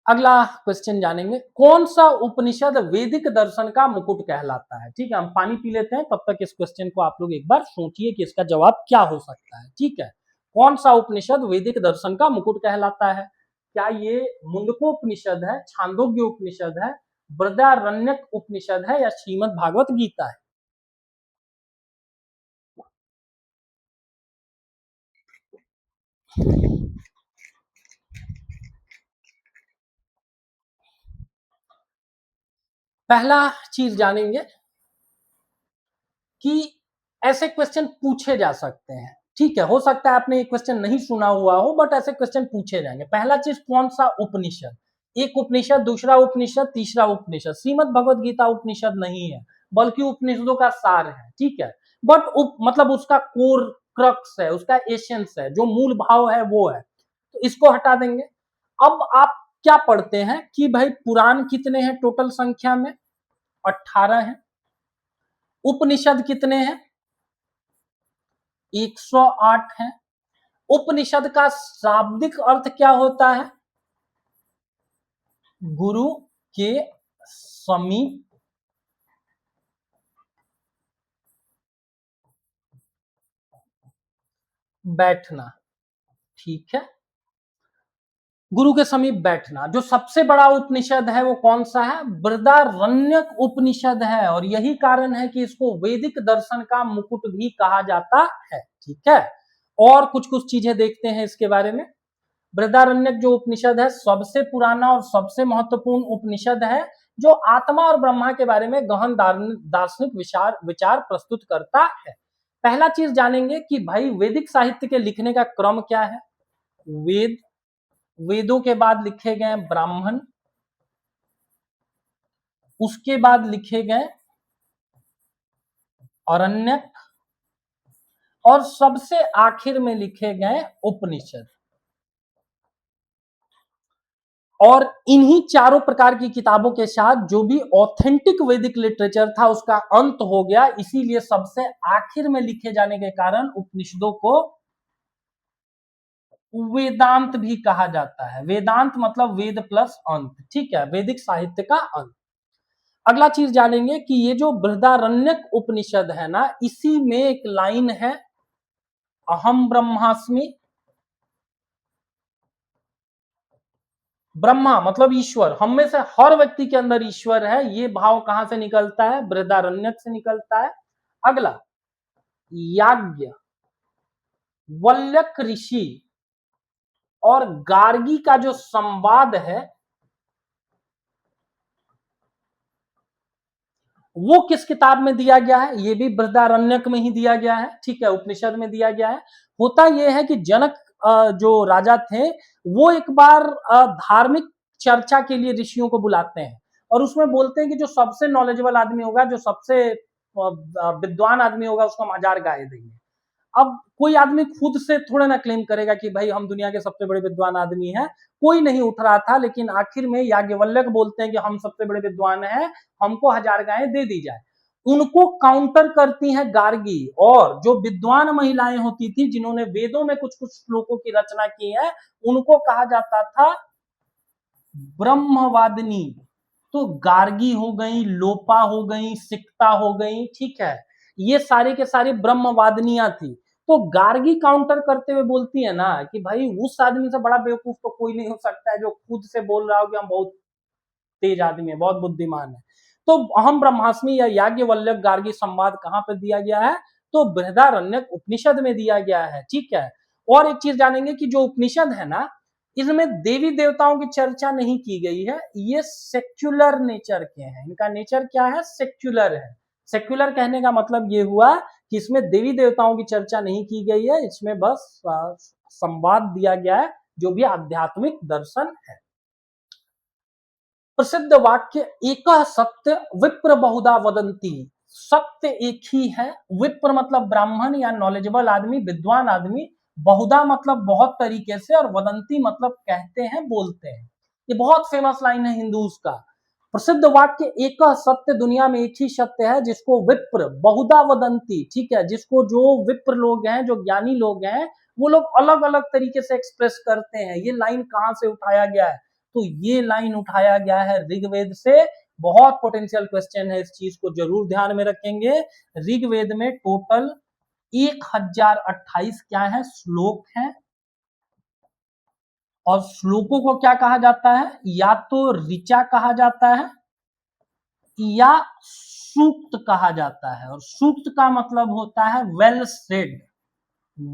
अगला क्वेश्चन जानेंगे, कौन सा उपनिषद वैदिक दर्शन का मुकुट कहलाता है? ठीक है, हम पानी पी लेते हैं, तब तक इस क्वेश्चन को आप लोग एक बार सोचिए कि इसका जवाब क्या हो सकता है। ठीक है, कौन सा उपनिषद वैदिक दर्शन का मुकुट कहलाता है? क्या ये मुंडकोपनिषद है, छांदोग्य उपनिषद है, बृहदारण्यक उपनिषद है या श्रीमद् भागवत गीता है? पहला चीज जानेंगे कि ऐसे क्वेश्चन पूछे जा सकते हैं। ठीक है, हो सकता है आपने ये क्वेश्चन नहीं सुना हुआ हो, बट ऐसे क्वेश्चन पूछे जाएंगे। पहला चीज, कौन सा उपनिषद? एक उपनिषद, दूसरा उपनिषद, तीसरा उपनिषद। श्रीमद् भगवत गीता उपनिषद नहीं है, बल्कि उपनिषदों का सार है। ठीक है, बट मतलब उसका कोर क्रक्स है, उसका एसेंस है, जो मूल भाव है वो है, तो इसको हटा देंगे। अब आप क्या पढ़ते हैं कि भाई पुराण कितने हैं टोटल संख्या में? 18 हैं। उपनिषद कितने हैं? 108 हैं। उपनिषद का शाब्दिक अर्थ क्या होता है? गुरु के समीप बैठना। ठीक है, गुरु के समीप बैठना। जो सबसे बड़ा उपनिषद है वो कौन सा है? बृहदारण्यक उपनिषद है, और यही कारण है कि इसको वैदिक दर्शन का मुकुट भी कहा जाता है। ठीक है, और कुछ कुछ चीजें देखते हैं इसके बारे में। बृहदारण्यक जो उपनिषद है सबसे पुराना और सबसे महत्वपूर्ण उपनिषद है, जो आत्मा और ब्रह्मा के बारे में गहन दार्शनिक विचार प्रस्तुत करता है। पहला चीज जानेंगे कि भाई वैदिक साहित्य के लिखने का क्रम क्या है। वेद, वेदों के बाद लिखे गए ब्राह्मण, उसके बाद लिखे गए अरण्यक, और सबसे आखिर में लिखे गए उपनिषद। और इन्हीं चारों प्रकार की किताबों के साथ जो भी ऑथेंटिक वैदिक लिटरेचर था उसका अंत हो गया, इसीलिए सबसे आखिर में लिखे जाने के कारण उपनिषदों को वेदांत भी कहा जाता है। वेदांत मतलब वेद प्लस अंत। ठीक है, वैदिक साहित्य का अंत। अगला चीज जानेंगे कि ये जो बृहदारण्यक उपनिषद है ना, इसी में एक लाइन है अहम ब्रह्मास्मि। ब्रह्मा मतलब ईश्वर, हम में से हर व्यक्ति के अंदर ईश्वर है, ये भाव कहां से निकलता है? बृहदारण्यक से निकलता है। अगला, याज्ञ वल्लक ऋषि और गार्गी का जो संवाद है वो किस किताब में दिया गया है? ये भी बृहदारण्यक में ही दिया गया है। ठीक है, उपनिषद में दिया गया है। होता यह है कि जनक जो राजा थे वो एक बार धार्मिक चर्चा के लिए ऋषियों को बुलाते हैं, और उसमें बोलते हैं कि जो सबसे नॉलेजेबल आदमी होगा, जो सबसे विद्वान आदमी होगा, उसको हम 1000 गाय देंगे। अब कोई आदमी खुद से थोड़ा ना क्लेम करेगा कि भाई हम दुनिया के सबसे बड़े विद्वान आदमी हैं। कोई नहीं उठ रहा था, लेकिन आखिर में याज्ञवल्क्य बोलते हैं कि हम सबसे बड़े विद्वान हैं, हमको 1000 गायें दे दी जाए। उनको काउंटर करती हैं गार्गी, और जो विद्वान महिलाएं होती थी जिन्होंने वेदों में कुछ कुछ श्लोकों की रचना की है, उनको कहा जाता था ब्रह्मवादिनी। तो गार्गी हो गई, लोपा हो गई, सिकता हो गई। ठीक है, ये सारे के सारे ब्रह्मवादिनियां थी। तो गार्गी काउंटर करते हुए बोलती है ना कि भाई उस आदमी से बड़ा बेवकूफ तो कोई नहीं हो सकता है जो खुद से बोल रहा हो कि हम बहुत तेज आदमी है, बहुत बुद्धिमान है। तो अहम ब्रह्मास्मि या याज्ञवल्क्य गार्गी संवाद कहां पर दिया गया है? तो बृहदारण्यक उपनिषद में दिया गया है। ठीक है, और एक चीज जानेंगे कि जो उपनिषद है ना, इसमें देवी देवताओं की चर्चा नहीं की गई है। ये सेक्युलर नेचर के हैं। इनका नेचर क्या है? सेक्युलर है। सेक्युलर कहने का मतलब ये हुआ कि इसमें देवी देवताओं की चर्चा नहीं की गई है, इसमें बस संवाद दिया गया है, जो भी आध्यात्मिक दर्शन है। प्रसिद्ध वाक्य एक सत्य विप्र बहुधा वदंती। सत्य एक ही है। विप्र मतलब ब्राह्मण या नॉलेजेबल आदमी, विद्वान आदमी। बहुधा मतलब बहुत तरीके से, और वदंती मतलब कहते हैं, बोलते हैं। ये बहुत फेमस लाइन है हिंदूज का। प्रसिद्ध वाक्य एक सत्य, दुनिया में एक ही सत्य है जिसको विप्र बहुधा वदंती। ठीक है, जिसको जो विप्र लोग हैं, जो ज्ञानी लोग हैं, वो लोग अलग अलग तरीके से एक्सप्रेस करते हैं। ये लाइन कहां से उठाया गया है? तो ये लाइन उठाया गया है ऋग्वेद से। बहुत पोटेंशियल क्वेश्चन है, इस चीज को जरूर ध्यान में रखेंगे। ऋग्वेद में टोटल 1028 क्या है? श्लोक हैं। और श्लोकों को क्या कहा जाता है? या तो ऋचा कहा जाता है या सूक्त कहा जाता है। और सूक्त का मतलब होता है वेल सेड।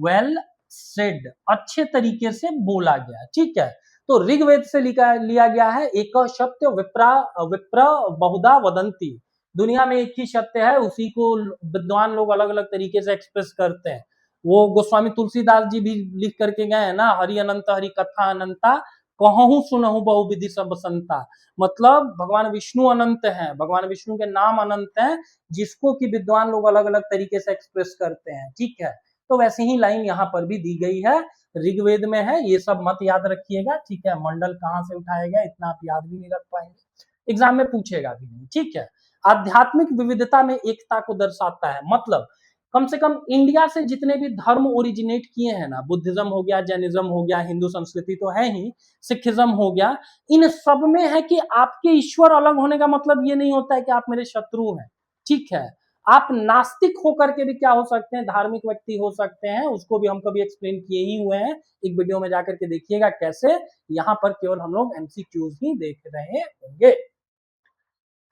वेल सेड, अच्छे तरीके से बोला गया। ठीक है, तो ऋग्वेद से लिया गया है एक सत्य विप्र बहुधा वदंती। दुनिया में एक ही सत्य है, उसी को विद्वान लोग अलग अलग तरीके से एक्सप्रेस करते हैं। वो गोस्वामी तुलसीदास जी भी लिख करके गए हैं ना, हरि अनंत हरि कथा अनंता, कहूं सुनहु बहुविधि सब संता। मतलब भगवान विष्णु अनंत हैं, भगवान विष्णु के नाम अनंत हैं, जिसको कि विद्वान लोग अलग अलग तरीके से एक्सप्रेस करते हैं। ठीक है, तो वैसे ही लाइन यहाँ पर भी दी गई है, ऋग्वेद में है। ये सब मत याद रखिएगा, ठीक है। मंडल कहाँ से उठाया गया इतना आप याद भी नहीं रख पाएंगे, एग्जाम में पूछेगा भी नहीं, ठीक है। आध्यात्मिक विविधता में एकता को दर्शाता है, मतलब कम से कम इंडिया से जितने भी धर्म ओरिजिनेट किए हैं ना, बुद्धिज्म हो गया, जैनिज्म हो गया, हिंदू संस्कृति तो है ही, सिखिज्म हो गया, इन सब में है कि आपके ईश्वर अलग होने का मतलब ये नहीं होता है कि आप मेरे शत्रु हैं, ठीक है। आप नास्तिक होकर के भी क्या हो सकते हैं, धार्मिक व्यक्ति हो सकते हैं, उसको भी हम कभी एक्सप्लेन किए ही हुए हैं, एक वीडियो में जाकर के देखिएगा कैसे। यहाँ पर केवल हम लोग एमसीक्यूज ही देख रहे होंगे।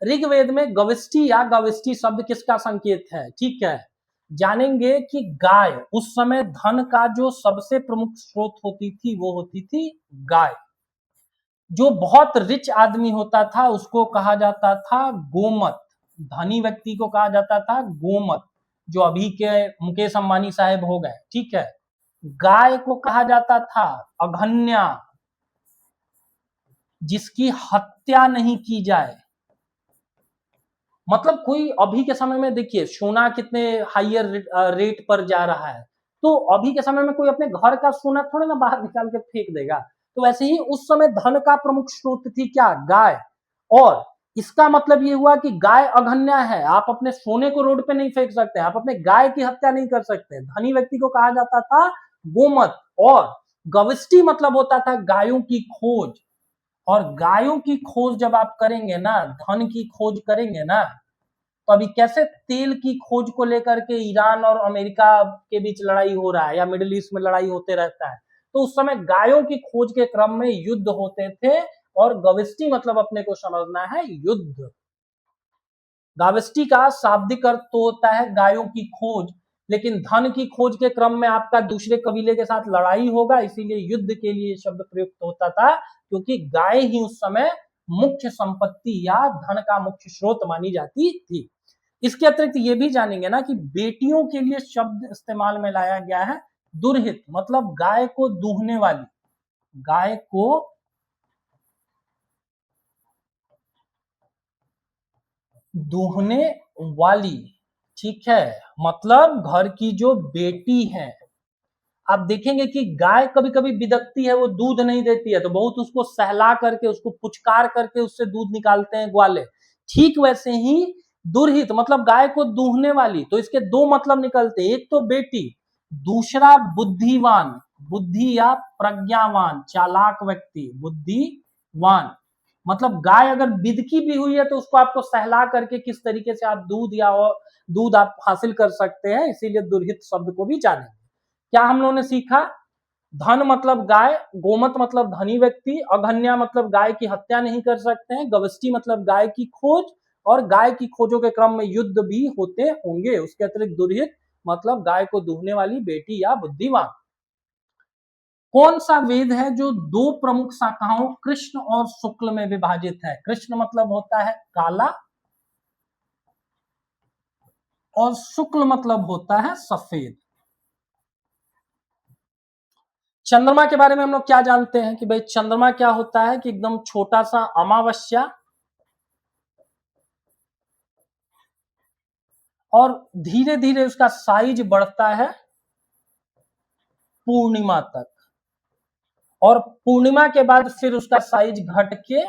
ऋग्वेद में गविष्टि या गविष्टि शब्द किसका संकेत है, ठीक है। जानेंगे कि गाय, उस समय धन का जो सबसे प्रमुख स्रोत होती थी वो होती थी गाय। जो बहुत रिच आदमी होता था उसको कहा जाता था गोमत, धनी व्यक्ति को कहा जाता था गोमत, जो अभी के मुकेश अंबानी साहब हो गए, ठीक है। गाय को कहा जाता था अघन्या, जिसकी हत्या नहीं की जाए। मतलब कोई अभी के समय में देखिए सोना कितने हायर रेट पर जा रहा है, तो अभी के समय में कोई अपने घर का सोना थोड़े ना बाहर निकाल के फेंक देगा। तो वैसे ही उस समय धन का प्रमुख स्रोत थी क्या, गाय। और इसका मतलब ये हुआ कि गाय अघन्या है, आप अपने सोने को रोड पे नहीं फेंक सकते, आप अपने गाय की हत्या नहीं कर सकते। धनी व्यक्ति को कहा जाता था गोमत। और गविष्टि मतलब होता था गायों की खोज, और गायों की खोज जब आप करेंगे ना, धन की खोज करेंगे ना, तो अभी कैसे तेल की खोज को लेकर के ईरान और अमेरिका के बीच लड़ाई हो रहा है या मिडिल ईस्ट में लड़ाई होते रहता है, तो उस समय गायों की खोज के क्रम में युद्ध होते थे। और गविष्टि मतलब अपने को समझना है युद्ध। गाविष्टि का शाब्दिक अर्थ तो होता है गायों की खोज, लेकिन धन की खोज के क्रम में आपका दूसरे कबीले के साथ लड़ाई होगा, इसीलिए युद्ध के लिए शब्द प्रयुक्त होता था, क्योंकि गाय ही उस समय मुख्य संपत्ति या धन का मुख्य स्रोत मानी जाती थी। इसके अतिरिक्त ये भी जानेंगे ना कि बेटियों के लिए शब्द इस्तेमाल में लाया गया है दुर्हित, मतलब गाय को दूहने वाली, गाय को दूहने वाली, ठीक है। मतलब घर की जो बेटी है, आप देखेंगे कि गाय कभी कभी बिदकती है, वो दूध नहीं देती है, तो बहुत उसको सहला करके, उसको पुचकार करके उससे दूध निकालते हैं ग्वाले। ठीक वैसे ही दुर्हित मतलब गाय को दूहने वाली, तो इसके दो मतलब निकलते हैं, एक तो बेटी, दूसरा बुद्धिवान, बुद्धि या प्रज्ञावान, चालाक व्यक्ति, बुद्धिवान। मतलब गाय अगर बिदकी भी हुई है तो उसको आपको सहला करके किस तरीके से आप दूध या दूध आप हासिल कर सकते हैं, इसीलिए दुर्हित शब्द को भी जानेंगे। क्या हम लोगों ने सीखा, धन मतलब गाय, गोमत मतलब धनी व्यक्ति, अघन्या मतलब गाय की हत्या नहीं कर सकते हैं, गविष्टि मतलब गाय की खोज, और गाय की खोजों के क्रम में युद्ध भी होते होंगे। उसके अतिरिक्त दुर्हित मतलब गाय को दूहने वाली बेटी या बुद्धिमान। कौन सा वेद है जो दो प्रमुख शाखाओं कृष्ण और शुक्ल में विभाजित है। कृष्ण मतलब होता है काला, और शुक्ल मतलब होता है सफेद। चंद्रमा के बारे में हम लोग क्या जानते हैं कि भाई चंद्रमा क्या होता है कि एकदम छोटा सा अमावस्या और धीरे धीरे उसका साइज बढ़ता है पूर्णिमा तक, और पूर्णिमा के बाद फिर उसका साइज घट के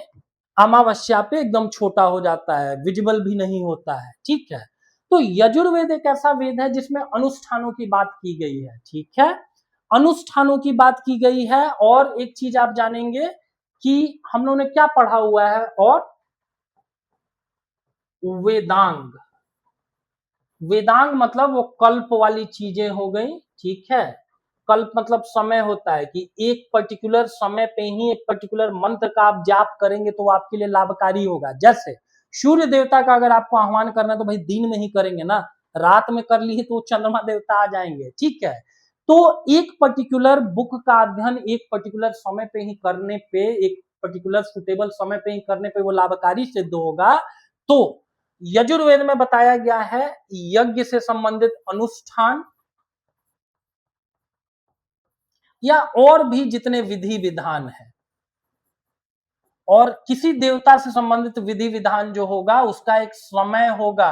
अमावस्या पे एकदम छोटा हो जाता है, विजिबल भी नहीं होता है, ठीक है। तो यजुर्वेद एक ऐसा वेद है जिसमें अनुष्ठानों की बात की गई है, ठीक है, अनुष्ठानों की बात की गई है। और एक चीज आप जानेंगे कि हम लोगों ने क्या पढ़ा हुआ है, और वेदांग, वेदांग मतलब वो कल्प वाली चीजें हो गई, ठीक है। कल्प मतलब समय होता है कि एक पर्टिकुलर समय पे ही एक पर्टिकुलर मंत्र का आप जाप करेंगे तो वो आपके लिए लाभकारी होगा। जैसे सूर्य देवता का अगर आपको आह्वान करना है तो भाई दिन में ही करेंगे ना, रात में कर लिए तो चंद्रमा देवता आ जाएंगे, ठीक है। तो एक पर्टिकुलर बुक का अध्ययन एक पर्टिकुलर समय पे ही करने पे, एक पर्टिकुलर सुटेबल समय पे ही करने पे वो लाभकारी सिद्ध होगा। तो यजुर्वेद में बताया गया है यज्ञ से संबंधित अनुष्ठान या और भी जितने विधि विधान है, और किसी देवता से संबंधित विधि विधान जो होगा उसका एक समय होगा।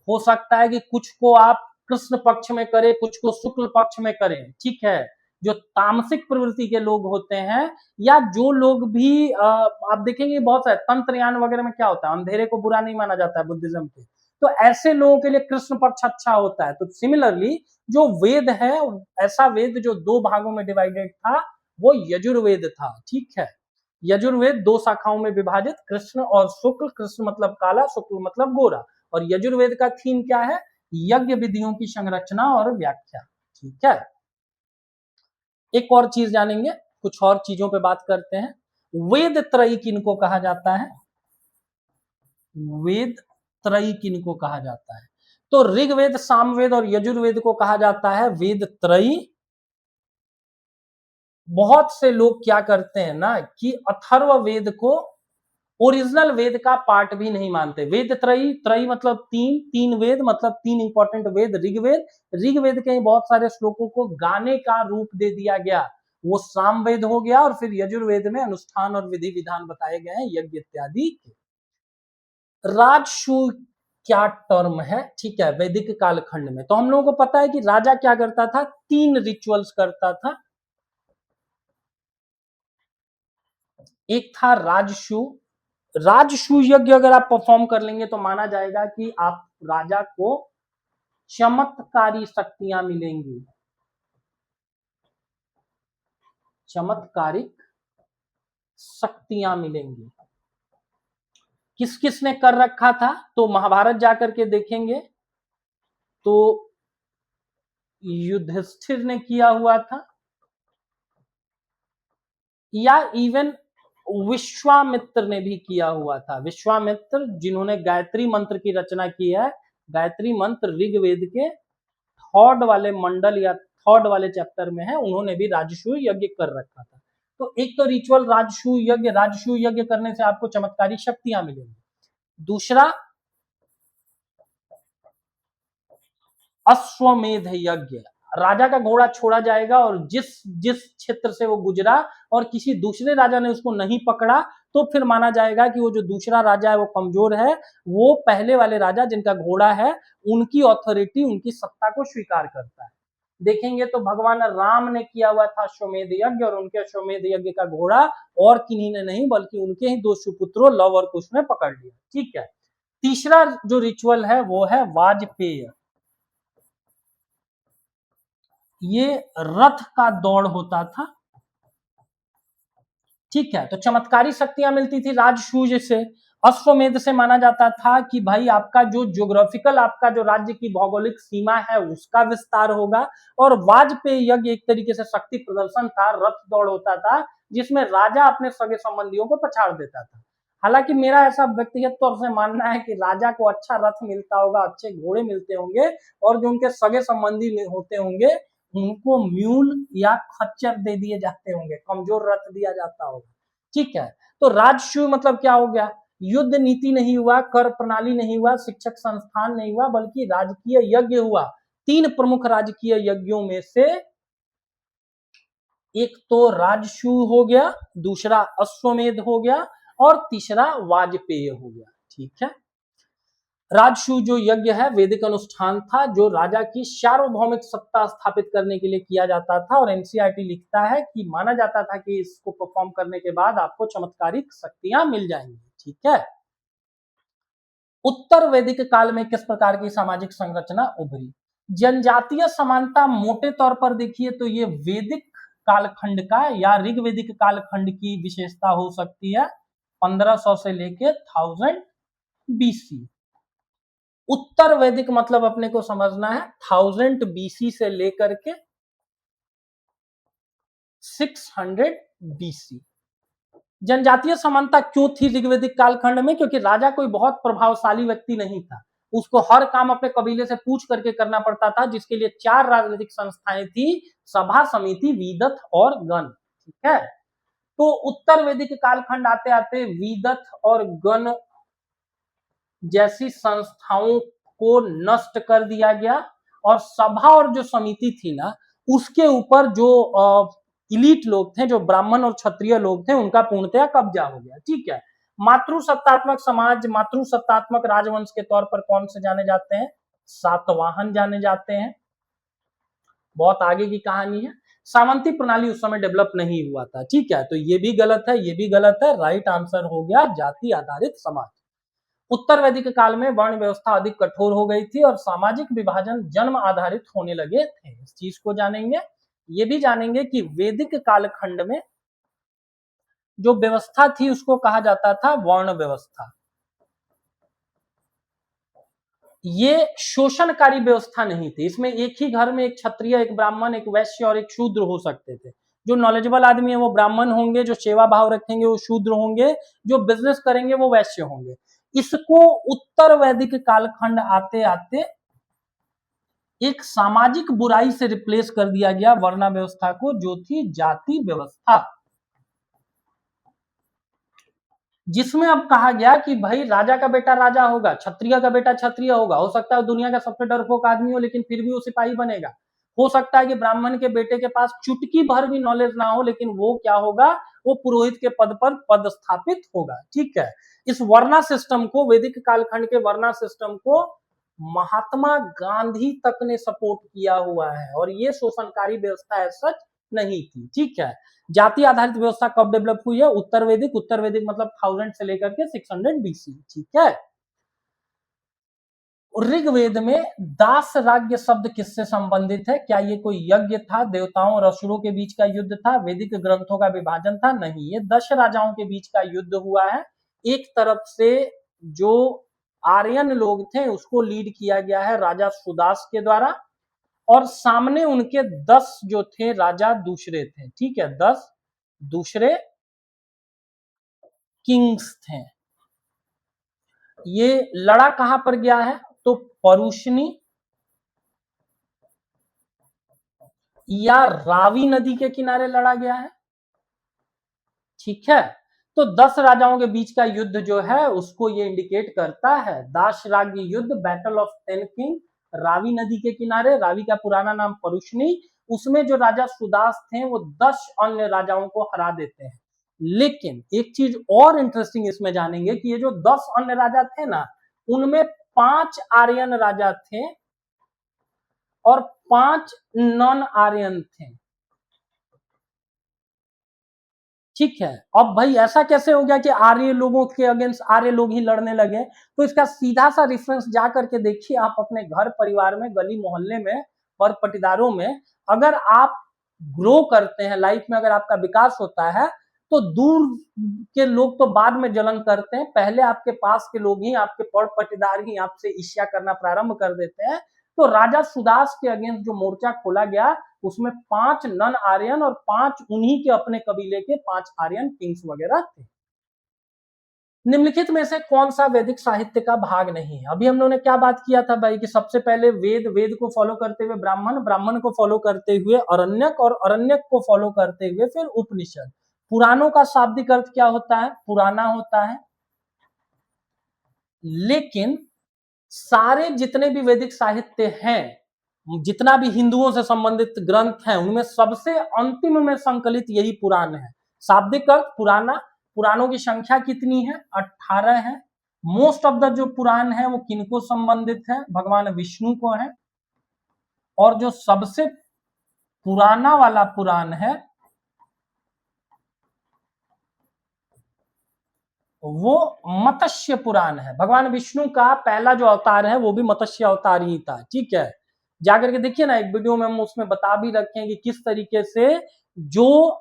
हो सकता है कि कुछ को आप कृष्ण पक्ष में करे, कुछ को शुक्ल पक्ष में करे, ठीक है। जो तामसिक प्रवृत्ति के लोग होते हैं, या जो लोग भी आप देखेंगे बहुत सारे तंत्रयान वगैरह में क्या होता है, अंधेरे को बुरा नहीं माना जाता है बुद्धिज्म के, तो ऐसे लोगों के लिए कृष्ण पक्ष अच्छा होता है। तो सिमिलरली जो वेद है, ऐसा वेद जो दो भागों में डिवाइडेड था, वो यजुर्वेद था, ठीक है। यजुर्वेद दो शाखाओं में विभाजित, कृष्ण और शुक्ल, कृष्ण मतलब काला, शुक्ल मतलब गोरा। और यजुर्वेद का थीम क्या है, यज्ञ विधियों की संरचना और व्याख्या, ठीक है। एक और चीज जानेंगे, कुछ और चीजों पे बात करते हैं। वेद त्रयी किनको कहा जाता है, वेद त्रयी किनको कहा जाता है, तो ऋग्वेद, सामवेद और यजुर्वेद को कहा जाता है वेद त्रयी। बहुत से लोग क्या करते हैं ना कि अथर्व वेद को ओरिजिनल वेद का पार्ट भी नहीं मानते। वेद त्रयी, त्रयी मतलब तीन, तीन वेद मतलब तीन इंपॉर्टेंट वेद, ऋग्वेद, ऋग्वेद के बहुत सारे श्लोकों को गाने का रूप दे दिया गया, वो सामवेद हो गया। और फिर यजुर्वेद में अनुष्ठान और विधि विधान बताए गए हैं, यज्ञ इत्यादि। राजसूय क्या टर्म है, ठीक है, वैदिक कालखंड में। तो हम लोगों को पता है कि राजा क्या करता था, तीन रिचुअल्स करता था। एक था राजसू, राजसू यज्ञ अगर आप परफॉर्म कर लेंगे तो माना जाएगा कि आप राजा को चमत्कारी शक्तियां मिलेंगी, चमत्कारिक शक्तियां मिलेंगी। किस किस ने कर रखा था, तो महाभारत जाकर के देखेंगे तो युधिष्ठिर ने किया हुआ था, या इवन विश्वामित्र ने भी किया हुआ था। विश्वामित्र जिन्होंने गायत्री मंत्र की रचना की है, गायत्री मंत्र ऋग्वेद के थर्ड वाले मंडल या थर्ड वाले चैप्टर में है, उन्होंने भी राजसूय यज्ञ कर रखा था। तो एक तो रिचुअल राजसूय यज्ञ, राजसूय यज्ञ करने से आपको चमत्कारी शक्तियां मिलेंगी। दूसरा अश्वमेध यज्ञ, राजा का घोड़ा छोड़ा जाएगा और जिस जिस क्षेत्र से वो गुजरा और किसी दूसरे राजा ने उसको नहीं पकड़ा, तो फिर माना जाएगा कि वो जो दूसरा राजा है वो कमजोर है, वो पहले वाले राजा जिनका घोड़ा है उनकी ऑथोरिटी, उनकी सत्ता को स्वीकार करता है। देखेंगे तो भगवान राम ने किया हुआ था अश्वमेध यज्ञ, और उनके अश्वमेध यज्ञ का घोड़ा और किन्हीं ने नहीं बल्कि उनके ही दो सुपुत्रों लव और कुश ने पकड़ लिया, ठीक है। तीसरा जो रिचुअल है वो है वाजपेय, ये रथ का दौड़ होता था, ठीक है। तो चमत्कारी शक्तियां मिलती थी राजसूय से। अश्वमेध से माना जाता था कि भाई आपका जो ज्योग्राफिकल, आपका जो राज्य की भौगोलिक सीमा है उसका विस्तार होगा। और वाजपेय यज्ञ एक तरीके से शक्ति प्रदर्शन था, रथ दौड़ होता था जिसमें राजा अपने सगे संबंधियों को पछाड़ देता था। हालांकि मेरा ऐसा व्यक्तिगत तौर से मानना है कि राजा को अच्छा रथ मिलता होगा, अच्छे घोड़े मिलते होंगे, और जो उनके सगे संबंधी होते होंगे उनको म्यूल या खच्चर दे दिए जाते होंगे, कमजोर रथ दिया जाता होगा, ठीक है। तो राजसूय मतलब क्या हो गया, युद्ध नीति नहीं हुआ, कर प्रणाली नहीं हुआ, शिक्षक संस्थान नहीं हुआ, बल्कि राजकीय यज्ञ हुआ। तीन प्रमुख राजकीय यज्ञों में से एक तो राजसूय हो गया, दूसरा अश्वमेध हो गया, और तीसरा वाजपेय हो गया, ठीक है। राजसूय जो यज्ञ है वैदिक अनुष्ठान था जो राजा की सार्वभौमिक सत्ता स्थापित करने के लिए किया जाता था। और एनसीईआरटी लिखता है कि माना जाता था कि इसको परफॉर्म करने के बाद आपको चमत्कारिक शक्तियां मिल जाएंगी, ठीक है। उत्तर वैदिक काल में किस प्रकार की सामाजिक संरचना उभरी, जनजातीय समानता मोटे तौर पर देखिए तो ये वैदिक कालखंड का या ऋग्वेदिक कालखंड की विशेषता हो सकती है, 1500 से लेके 1000 बीसी। उत्तर वैदिक मतलब अपने को समझना है 1000 बीसी से लेकर के 600 बीसी। जनजातीय समानता क्यों थी ऋग्वेदिक कालखंड में, क्योंकि राजा कोई बहुत प्रभावशाली व्यक्ति नहीं था, उसको हर काम अपने कबीले से पूछ करके करना पड़ता था, जिसके लिए 4 राजनीतिक संस्थाएं थी, सभा, समिति, वीदथ और गण, ठीक है। तो उत्तर वैदिक कालखंड आते आते वीदथ और गण जैसी संस्थाओं को नष्ट कर दिया गया, और सभा और जो समिति थी ना उसके ऊपर जो इलीट लोग थे, जो ब्राह्मण और क्षत्रिय लोग थे, उनका पूर्णतया कब्जा हो गया, ठीक है। मातृसत्तात्मक समाज, मातृसत्तात्मक राजवंश के तौर पर कौन से जाने जाते हैं, सातवाहन जाने जाते हैं, बहुत आगे की कहानी है। सामंती प्रणाली उस समय डेवलप नहीं हुआ था, ठीक है, तो ये भी गलत है, ये भी गलत है। राइट आंसर हो गया जाति आधारित समाज। उत्तर वैदिक काल में वर्ण व्यवस्था अधिक कठोर हो गई थी और सामाजिक विभाजन जन्म आधारित होने लगे थे। इस चीज को जानेंगे। ये भी जानेंगे कि वैदिक कालखंड में जो व्यवस्था थी उसको कहा जाता था वर्ण व्यवस्था। ये शोषणकारी व्यवस्था नहीं थी, इसमें एक ही घर में एक क्षत्रिय, एक ब्राह्मण, एक वैश्य और एक शूद्र हो सकते थे। जो नॉलेजेबल आदमी है वो ब्राह्मण होंगे, जो सेवा भाव रखेंगे वो शूद्र होंगे, जो बिजनेस करेंगे वो वैश्य होंगे। इसको उत्तर वैदिक कालखंड आते आते एक सामाजिक बुराई से रिप्लेस कर दिया गया वर्ण व्यवस्था को, जो थी जाति व्यवस्था, जिसमें अब कहा गया कि भाई राजा का बेटा राजा होगा, क्षत्रिय का बेटा क्षत्रिय होगा। हो सकता है दुनिया का सबसे डरपोक आदमी हो लेकिन फिर भी वो सिपाही बनेगा। हो सकता है कि ब्राह्मण के बेटे के पास चुटकी भर भी नॉलेज ना हो लेकिन वो क्या होगा, वो पुरोहित के पद पर पदस्थापित होगा, ठीक है। इस वर्णा सिस्टम को, वैदिक कालखंड के वर्णा सिस्टम को महात्मा गांधी तक ने सपोर्ट किया हुआ है और ये शोषणकारी व्यवस्था सच नहीं थी, ठीक है। जाति आधारित व्यवस्था कब डेवलप हुई है? उत्तर वैदिक। उत्तर वैदिक मतलब 1000 से लेकर के 600 बीसी, ठीक है। ऋग्वेद में दास राज्य शब्द किससे संबंधित है? क्या ये कोई यज्ञ था, देवताओं और असुरों के बीच का युद्ध था, वैदिक ग्रंथों का विभाजन था? नहीं, ये 10 राजाओं के बीच का युद्ध हुआ है। एक तरफ से जो आर्यन लोग थे उसको लीड किया गया है राजा सुदास के द्वारा, और सामने उनके 10 जो थे राजा दूसरे थे, ठीक है, 10 दूसरे किंग्स थे। ये लड़ा कहां पर गया है? तो परुष्णी या रावी नदी के किनारे लड़ा गया है, ठीक है। तो 10 राजाओं के बीच का युद्ध जो है उसको ये इंडिकेट करता है। दास राज्य युद्ध, बैटल ऑफ 10 किंग, रावी नदी के किनारे, रावी का पुराना नाम परुष्णी। उसमें जो राजा सुदास थे वो 10 अन्य राजाओं को हरा देते हैं। लेकिन एक चीज और इंटरेस्टिंग इसमें जानेंगे कि ये जो 10 अन्य राजा थे ना, उनमें 5 आर्यन राजा थे और 5 नॉन आर्यन थे, ठीक है। अब भाई ऐसा कैसे हो गया कि आर्य लोगों के अगेंस्ट आर्य लोग ही लड़ने लगे? तो इसका सीधा सा रेफरेंस जा करके देखिए आप अपने घर परिवार में, गली मोहल्ले में और पटीदारों में। अगर आप ग्रो करते हैं लाइफ में, अगर आपका विकास होता है तो दूर के लोग तो बाद में जलन करते हैं, पहले आपके पास के लोग ही, आपके पड़ पटीदार ही आपसे ईर्ष्या करना प्रारंभ कर देते हैं। तो राजा सुदास के अगेंस्ट जो मोर्चा खोला गया उसमें 5 नन आर्यन और 5 उन्हीं के अपने कबीले के 5 आर्यन किंग्स वगैरह थे। निम्नलिखित में से कौन सा वैदिक साहित्य का भाग नहीं है? अभी हम लोगों ने क्या बात किया था भाई कि सबसे पहले वेद, वेद को फॉलो करते हुए ब्राह्मण, ब्राह्मण को फॉलो करते हुए अरण्यक और अरण्यक को फॉलो करते हुए फिर उपनिषद। पुराणों का शाब्दिक अर्थ क्या होता है? पुराना होता है। लेकिन सारे जितने भी वैदिक साहित्य हैं, जितना भी हिंदुओं से संबंधित ग्रंथ हैं, उनमें सबसे अंतिम में संकलित यही पुराण है। शाब्दिक अर्थ पुराना। पुराणों की संख्या कितनी है? 18 है। मोस्ट ऑफ द जो पुराण है वो किनको संबंधित है? भगवान विष्णु को है। और जो सबसे पुराना वाला पुराण है वो मत्स्य पुराण है। भगवान विष्णु का पहला जो अवतार है वो भी मत्स्य अवतार ही था, ठीक है। जाकर के देखिए ना, एक वीडियो में हम उसमें बता भी रखे हैं कि किस तरीके से जो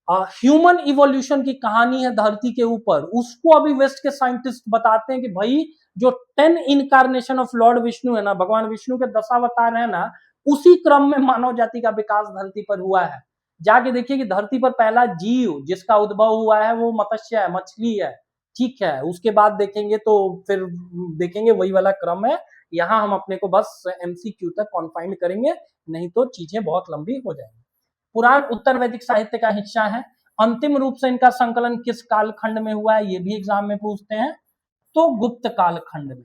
ह्यूमन इवोल्यूशन की कहानी है धरती के ऊपर, उसको अभी वेस्ट के साइंटिस्ट बताते हैं कि भाई जो 10 इनकारनेशन ऑफ लॉर्ड विष्णु है ना, भगवान विष्णु के 10 अवतार है ना, उसी क्रम में मानव जाति का विकास धरती पर हुआ है। जाके देखिए कि धरती पर पहला जीव जिसका उद्भव हुआ है वो मत्स्य है, मछली है, ठीक है। उसके बाद देखेंगे तो फिर देखेंगे वही वाला क्रम है। यहाँ हम अपने को बस एमसीक्यू तक कॉन्फाइंड करेंगे, नहीं तो चीजें बहुत लंबी हो जाएंगी। पुराण उत्तर वैदिक साहित्य का हिस्सा है। अंतिम रूप से इनका संकलन किस कालखंड में हुआ है, ये भी एग्जाम में पूछते हैं, तो गुप्त कालखंड में।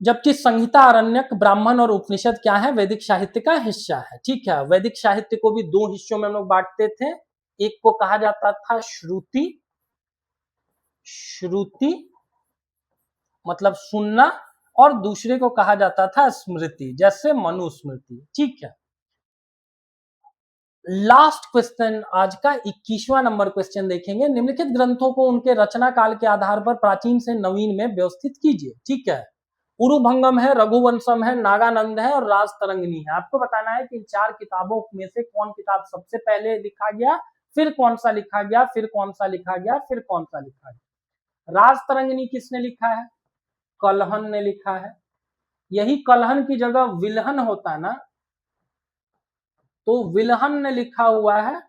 जबकि संहिता, आरण्यक, ब्राह्मण और उपनिषद क्या है? वैदिक साहित्य का हिस्सा है, ठीक है। वैदिक साहित्य को भी 2 हिस्सों में हम लोग बांटते थे। एक को कहा जाता था श्रुति, श्रुति, मतलब सुनना, और दूसरे को कहा जाता था स्मृति, जैसे मनुस्मृति। ठीक है, लास्ट क्वेश्चन आज का 21वां नंबर क्वेश्चन देखेंगे। निम्नलिखित ग्रंथों को उनके रचना काल के आधार पर प्राचीन से नवीन में व्यवस्थित कीजिए। ठीक है, उरुभंगम है, रघुवंशम है, नागानंद है और राजतरंगिणी है। आपको बताना है कि इन 4 किताबों में से कौन किताब सबसे पहले लिखा गया, फिर कौन सा लिखा गया, फिर कौन सा लिखा गया, फिर कौन सा लिखा गया। राजतरंगिणी किसने लिखा है? कलहन ने लिखा है। यही कलहन की जगह विलहन होता ना, तो विलहन ने लिखा हुआ है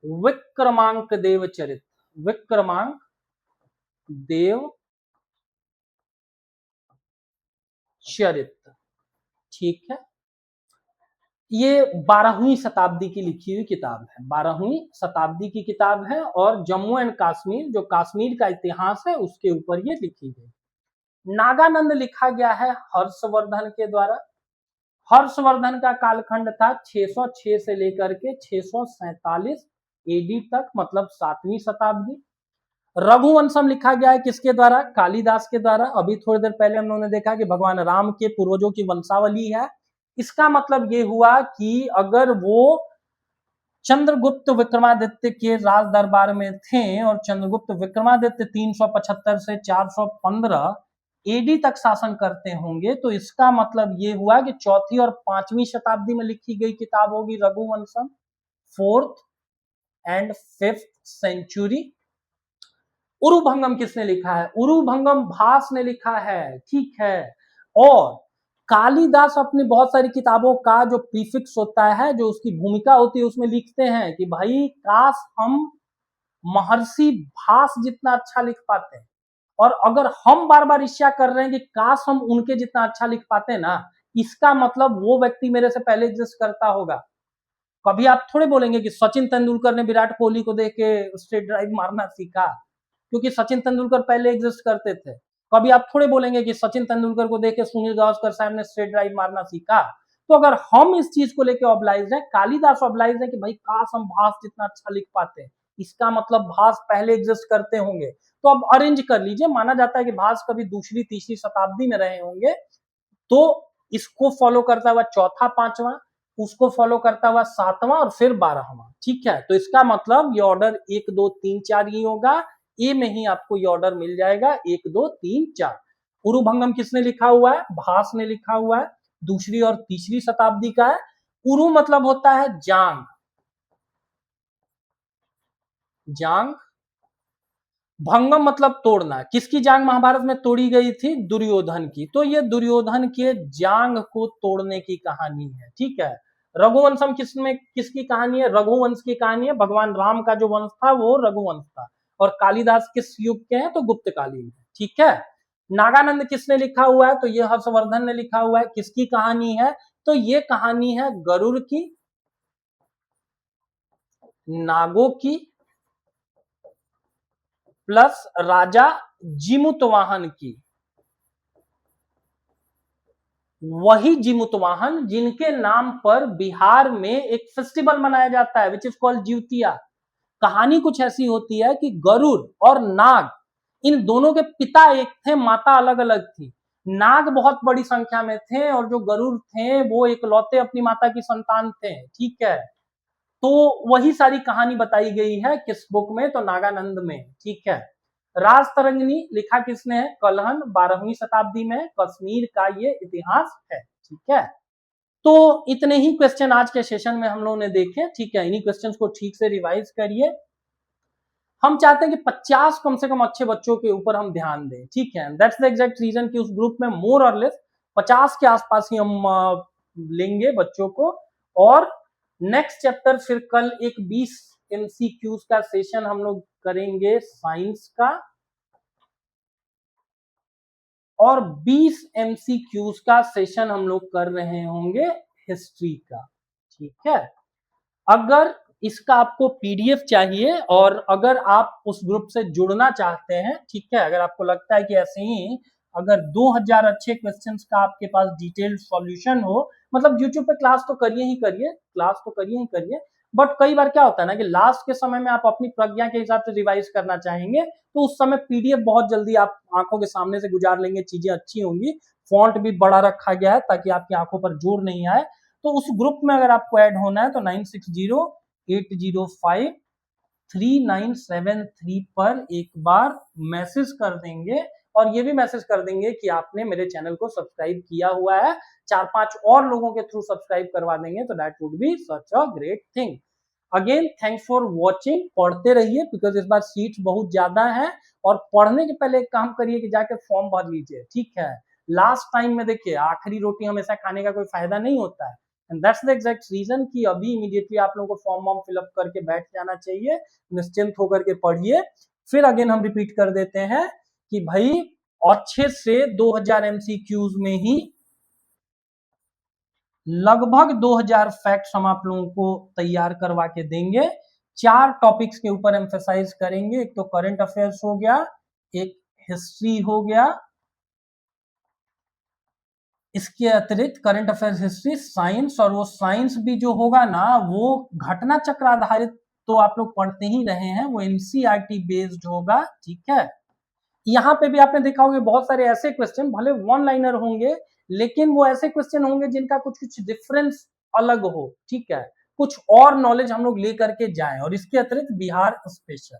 विक्रमांक देव चरित, विक्रमांक देव चरित। ठीक है, ये 12वीं शताब्दी की लिखी हुई किताब है, 12वीं शताब्दी की किताब है, और जम्मू एंड कश्मीर, जो कश्मीर का इतिहास है, उसके ऊपर ये लिखी गई। नागानंद लिखा गया है हर्षवर्धन के द्वारा। हर्षवर्धन का कालखंड था 606 से लेकर के 647 एडी तक, मतलब 7वीं शताब्दी। रघुवंशम लिखा गया है किसके द्वारा? कालिदास के द्वारा। अभी थोड़ी देर पहले हम लोगों ने देखा कि भगवान राम के पूर्वजों की वंशावली है। इसका मतलब ये हुआ कि अगर वो चंद्रगुप्त विक्रमादित्य के राज दरबार में थे, और चंद्रगुप्त विक्रमादित्य 375 से 415 एडी तक शासन करते होंगे, तो इसका मतलब ये हुआ कि 4वीं और 5वीं शताब्दी में लिखी गई किताब होगी Raghuvamsham, 4th and 5th century. उरुभंगम किसने लिखा है? उरुभंगम भास ने लिखा है। ठीक है, और कालिदास अपनी बहुत सारी किताबों का जो प्रीफिक्स होता है, जो उसकी भूमिका होती है, उसमें लिखते हैं कि भाई काश हम महर्षि भास जितना अच्छा लिख पाते हैं, और अगर हम बार बार इच्छा कर रहे हैं कि काश हम उनके जितना अच्छा लिख पाते ना, इसका मतलब वो व्यक्ति मेरे से पहले एग्जिस्ट करता होगा। कभी आप थोड़े बोलेंगे कि सचिन तेंदुलकर ने विराट कोहली को देख के स्ट्रेट ड्राइव मारना सीखा, क्योंकि सचिन तेंदुलकर पहले एग्जिस्ट करते थे। कभी आप थोड़े बोलेंगे कि सचिन तेंदुलकर को देख के सुनील गावस्कर साहब ने स्ट्रेट ड्राइव मारना सीखा। तो अगर हम इस चीज को लेकर ऑब्लाइज है, कालिदास ऑब्लाइज है कि भाई काश हम भास जितना अच्छा लिख पाते, इसका मतलब भास पहले एग्जिस्ट करते होंगे। तो अब अरेंज कर लीजिए, माना जाता है कि भास कभी 2री 3री शताब्दी में रहे होंगे, तो इसको फॉलो करता हुआ 4था 5वां, उसको फॉलो करता हुआ 7वां, और फिर 12वां। ठीक है, तो इसका मतलब ये ऑर्डर 1 2 3 4 ही होगा। ए में ही आपको ये ऑर्डर मिल जाएगा, 1 2 3 4। उरुभंगम किसने लिखा हुआ है? भास ने लिखा हुआ है, 2री और 3री शताब्दी का है। उरु मतलब होता है जांग, जांग। भंगम मतलब तोड़ना। किसकी जांग महाभारत में तोड़ी गई थी? दुर्योधन की। तो ये दुर्योधन के जांग को तोड़ने की कहानी है। ठीक है, रघुवंशम किसकी कहानी है? रघुवंश की कहानी है। भगवान राम का जो वंश था वो रघुवंश था, और कालिदास किस युग के हैं? तो गुप्तकालीन है। ठीक है, नागानंद किसने लिखा हुआ है? तो ये हर्षवर्धन ने लिखा हुआ है। किसकी कहानी है? तो ये कहानी है गरुड़ की, नागों की, प्लस राजा जिमुतवाहन की। वही जिमुतवाहन जिनके नाम पर बिहार में एक फेस्टिवल मनाया जाता है, विच इज कॉल्ड जिउतिया। कहानी कुछ ऐसी होती है कि गरुड़ और नाग, इन दोनों के पिता एक थे, माता अलग अलग थी। नाग बहुत बड़ी संख्या में थे, और जो गरुड़ थे वो इकलौते अपनी माता की संतान थे। ठीक है, तो वही सारी कहानी बताई गई है किस बुक में? तो नागानंद में। ठीक है, राजतरंगिणी लिखा किसने है? कलहन, 12वीं शताब्दी में। कश्मीर का ये इतिहास है। ठीक है, तो इतने ही क्वेश्चन आज के सेशन में हम लोगों ने देखे। ठीक है, इन्हीं क्वेश्चंस को ठीक से रिवाइज करिए। हम चाहते हैं कि 50 कम से कम अच्छे बच्चों के ऊपर हम ध्यान दें। ठीक है, दैट्स द एग्जैक्ट रीजन कि उस ग्रुप में मोर और लेस 50 के आसपास ही हम लेंगे बच्चों को। और नेक्स्ट चैप्टर फिर कल एक 20 MCQs का सेशन हम लोग करेंगे साइंस का, और 20 MCQs का सेशन हम लोग कर रहे होंगे हिस्ट्री का। ठीक है, अगर इसका आपको PDF चाहिए, और अगर आप उस ग्रुप से जुड़ना चाहते हैं, ठीक है, अगर आपको लगता है कि ऐसे ही अगर 2000 अच्छे क्वेश्चंस का आपके पास डिटेल्ड सॉल्यूशन हो, मतलब YouTube पे क्लास तो करिए ही करिए, क्लास तो करिए ही करिए, बट कई बार क्या होता है ना कि लास्ट के समय में आप अपनी प्रज्ञा के हिसाब से रिवाइज करना चाहेंगे, तो उस समय पीडीएफ बहुत जल्दी आप आंखों के सामने से गुजार लेंगे, चीजें अच्छी होंगी, फॉन्ट भी बड़ा रखा गया है ताकि आपकी आंखों पर जोर नहीं आए। तो उस ग्रुप में अगर आपको ऐड होना है तो 9608053973 पर एक बार मैसेज कर देंगे, और ये भी मैसेज कर देंगे कि आपने मेरे चैनल को सब्सक्राइब किया हुआ है, 4-5 और लोगों के थ्रू सब्सक्राइब करवा देंगे तो that would be such a great thing. Again thanks for watching, पढ़ते रहिए बिकॉज इस बार सीट्स बहुत ज्यादा है, और पढ़ने के पहले एक काम करिए कि जाके फॉर्म भर लीजिए, ठीक है। लास्ट टाइम में देखिए आखिरी रोटी हमेशा खाने का कोई फायदा नहीं होता है, and that's the exact reason कि अभी इमीडिएटली आप लोगों को फॉर्म फिलअप करके बैठ जाना चाहिए, निश्चिंत होकर के पढ़िए। फिर अगेन हम रिपीट कर देते हैं कि भाई अच्छे से 2000 एमसीक्यूज में ही लगभग 2000 फैक्ट्स हम आप लोगों को तैयार करवा के देंगे। 4 टॉपिक्स के ऊपर एम्फेसाइज करेंगे, एक तो करंट अफेयर्स हो गया, एक हिस्ट्री हो गया, इसके अतिरिक्त करंट अफेयर्स, हिस्ट्री, साइंस, और वो साइंस भी जो होगा ना वो घटना चक्र आधारित तो आप लोग पढ़ते ही रहे हैं, वो एनसीईआरटी बेस्ड होगा, ठीक है। यहाँ पे भी आपने देखा होगा बहुत सारे ऐसे क्वेश्चन भले वन लाइनर होंगे, लेकिन वो ऐसे क्वेश्चन होंगे जिनका कुछ कुछ डिफरेंस अलग हो, ठीक है, कुछ और नॉलेज हम लोग लेकर के जाएं, और इसके अतिरिक्त बिहार स्पेशल।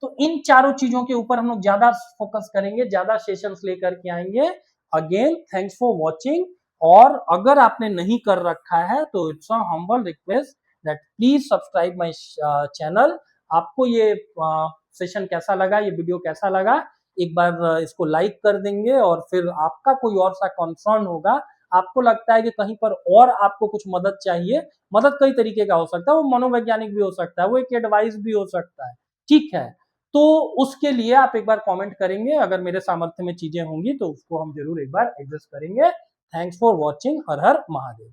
तो इन चारों चीजों के ऊपर हम लोग ज्यादा फोकस करेंगे, ज्यादा सेशंस लेकर के आएंगे। अगेन थैंक्स फॉर वॉचिंग, और अगर आपने नहीं कर रखा है तो it's a humble request that please subscribe my channel. आपको ये सेशन कैसा लगा, ये वीडियो कैसा लगा, एक बार इसको लाइक कर देंगे, और फिर आपका कोई और सा कंसर्न होगा, आपको लगता है कि कहीं पर और आपको कुछ मदद चाहिए, मदद कई तरीके का हो सकता है, वो मनोवैज्ञानिक भी हो सकता है, वो एक एडवाइस भी हो सकता है, ठीक है। तो उसके लिए आप एक बार कमेंट करेंगे, अगर मेरे सामर्थ्य में चीजें होंगी तो उसको हम जरूर एक बार एडजस्ट करेंगे। Thanks for watching, her her Mahadev.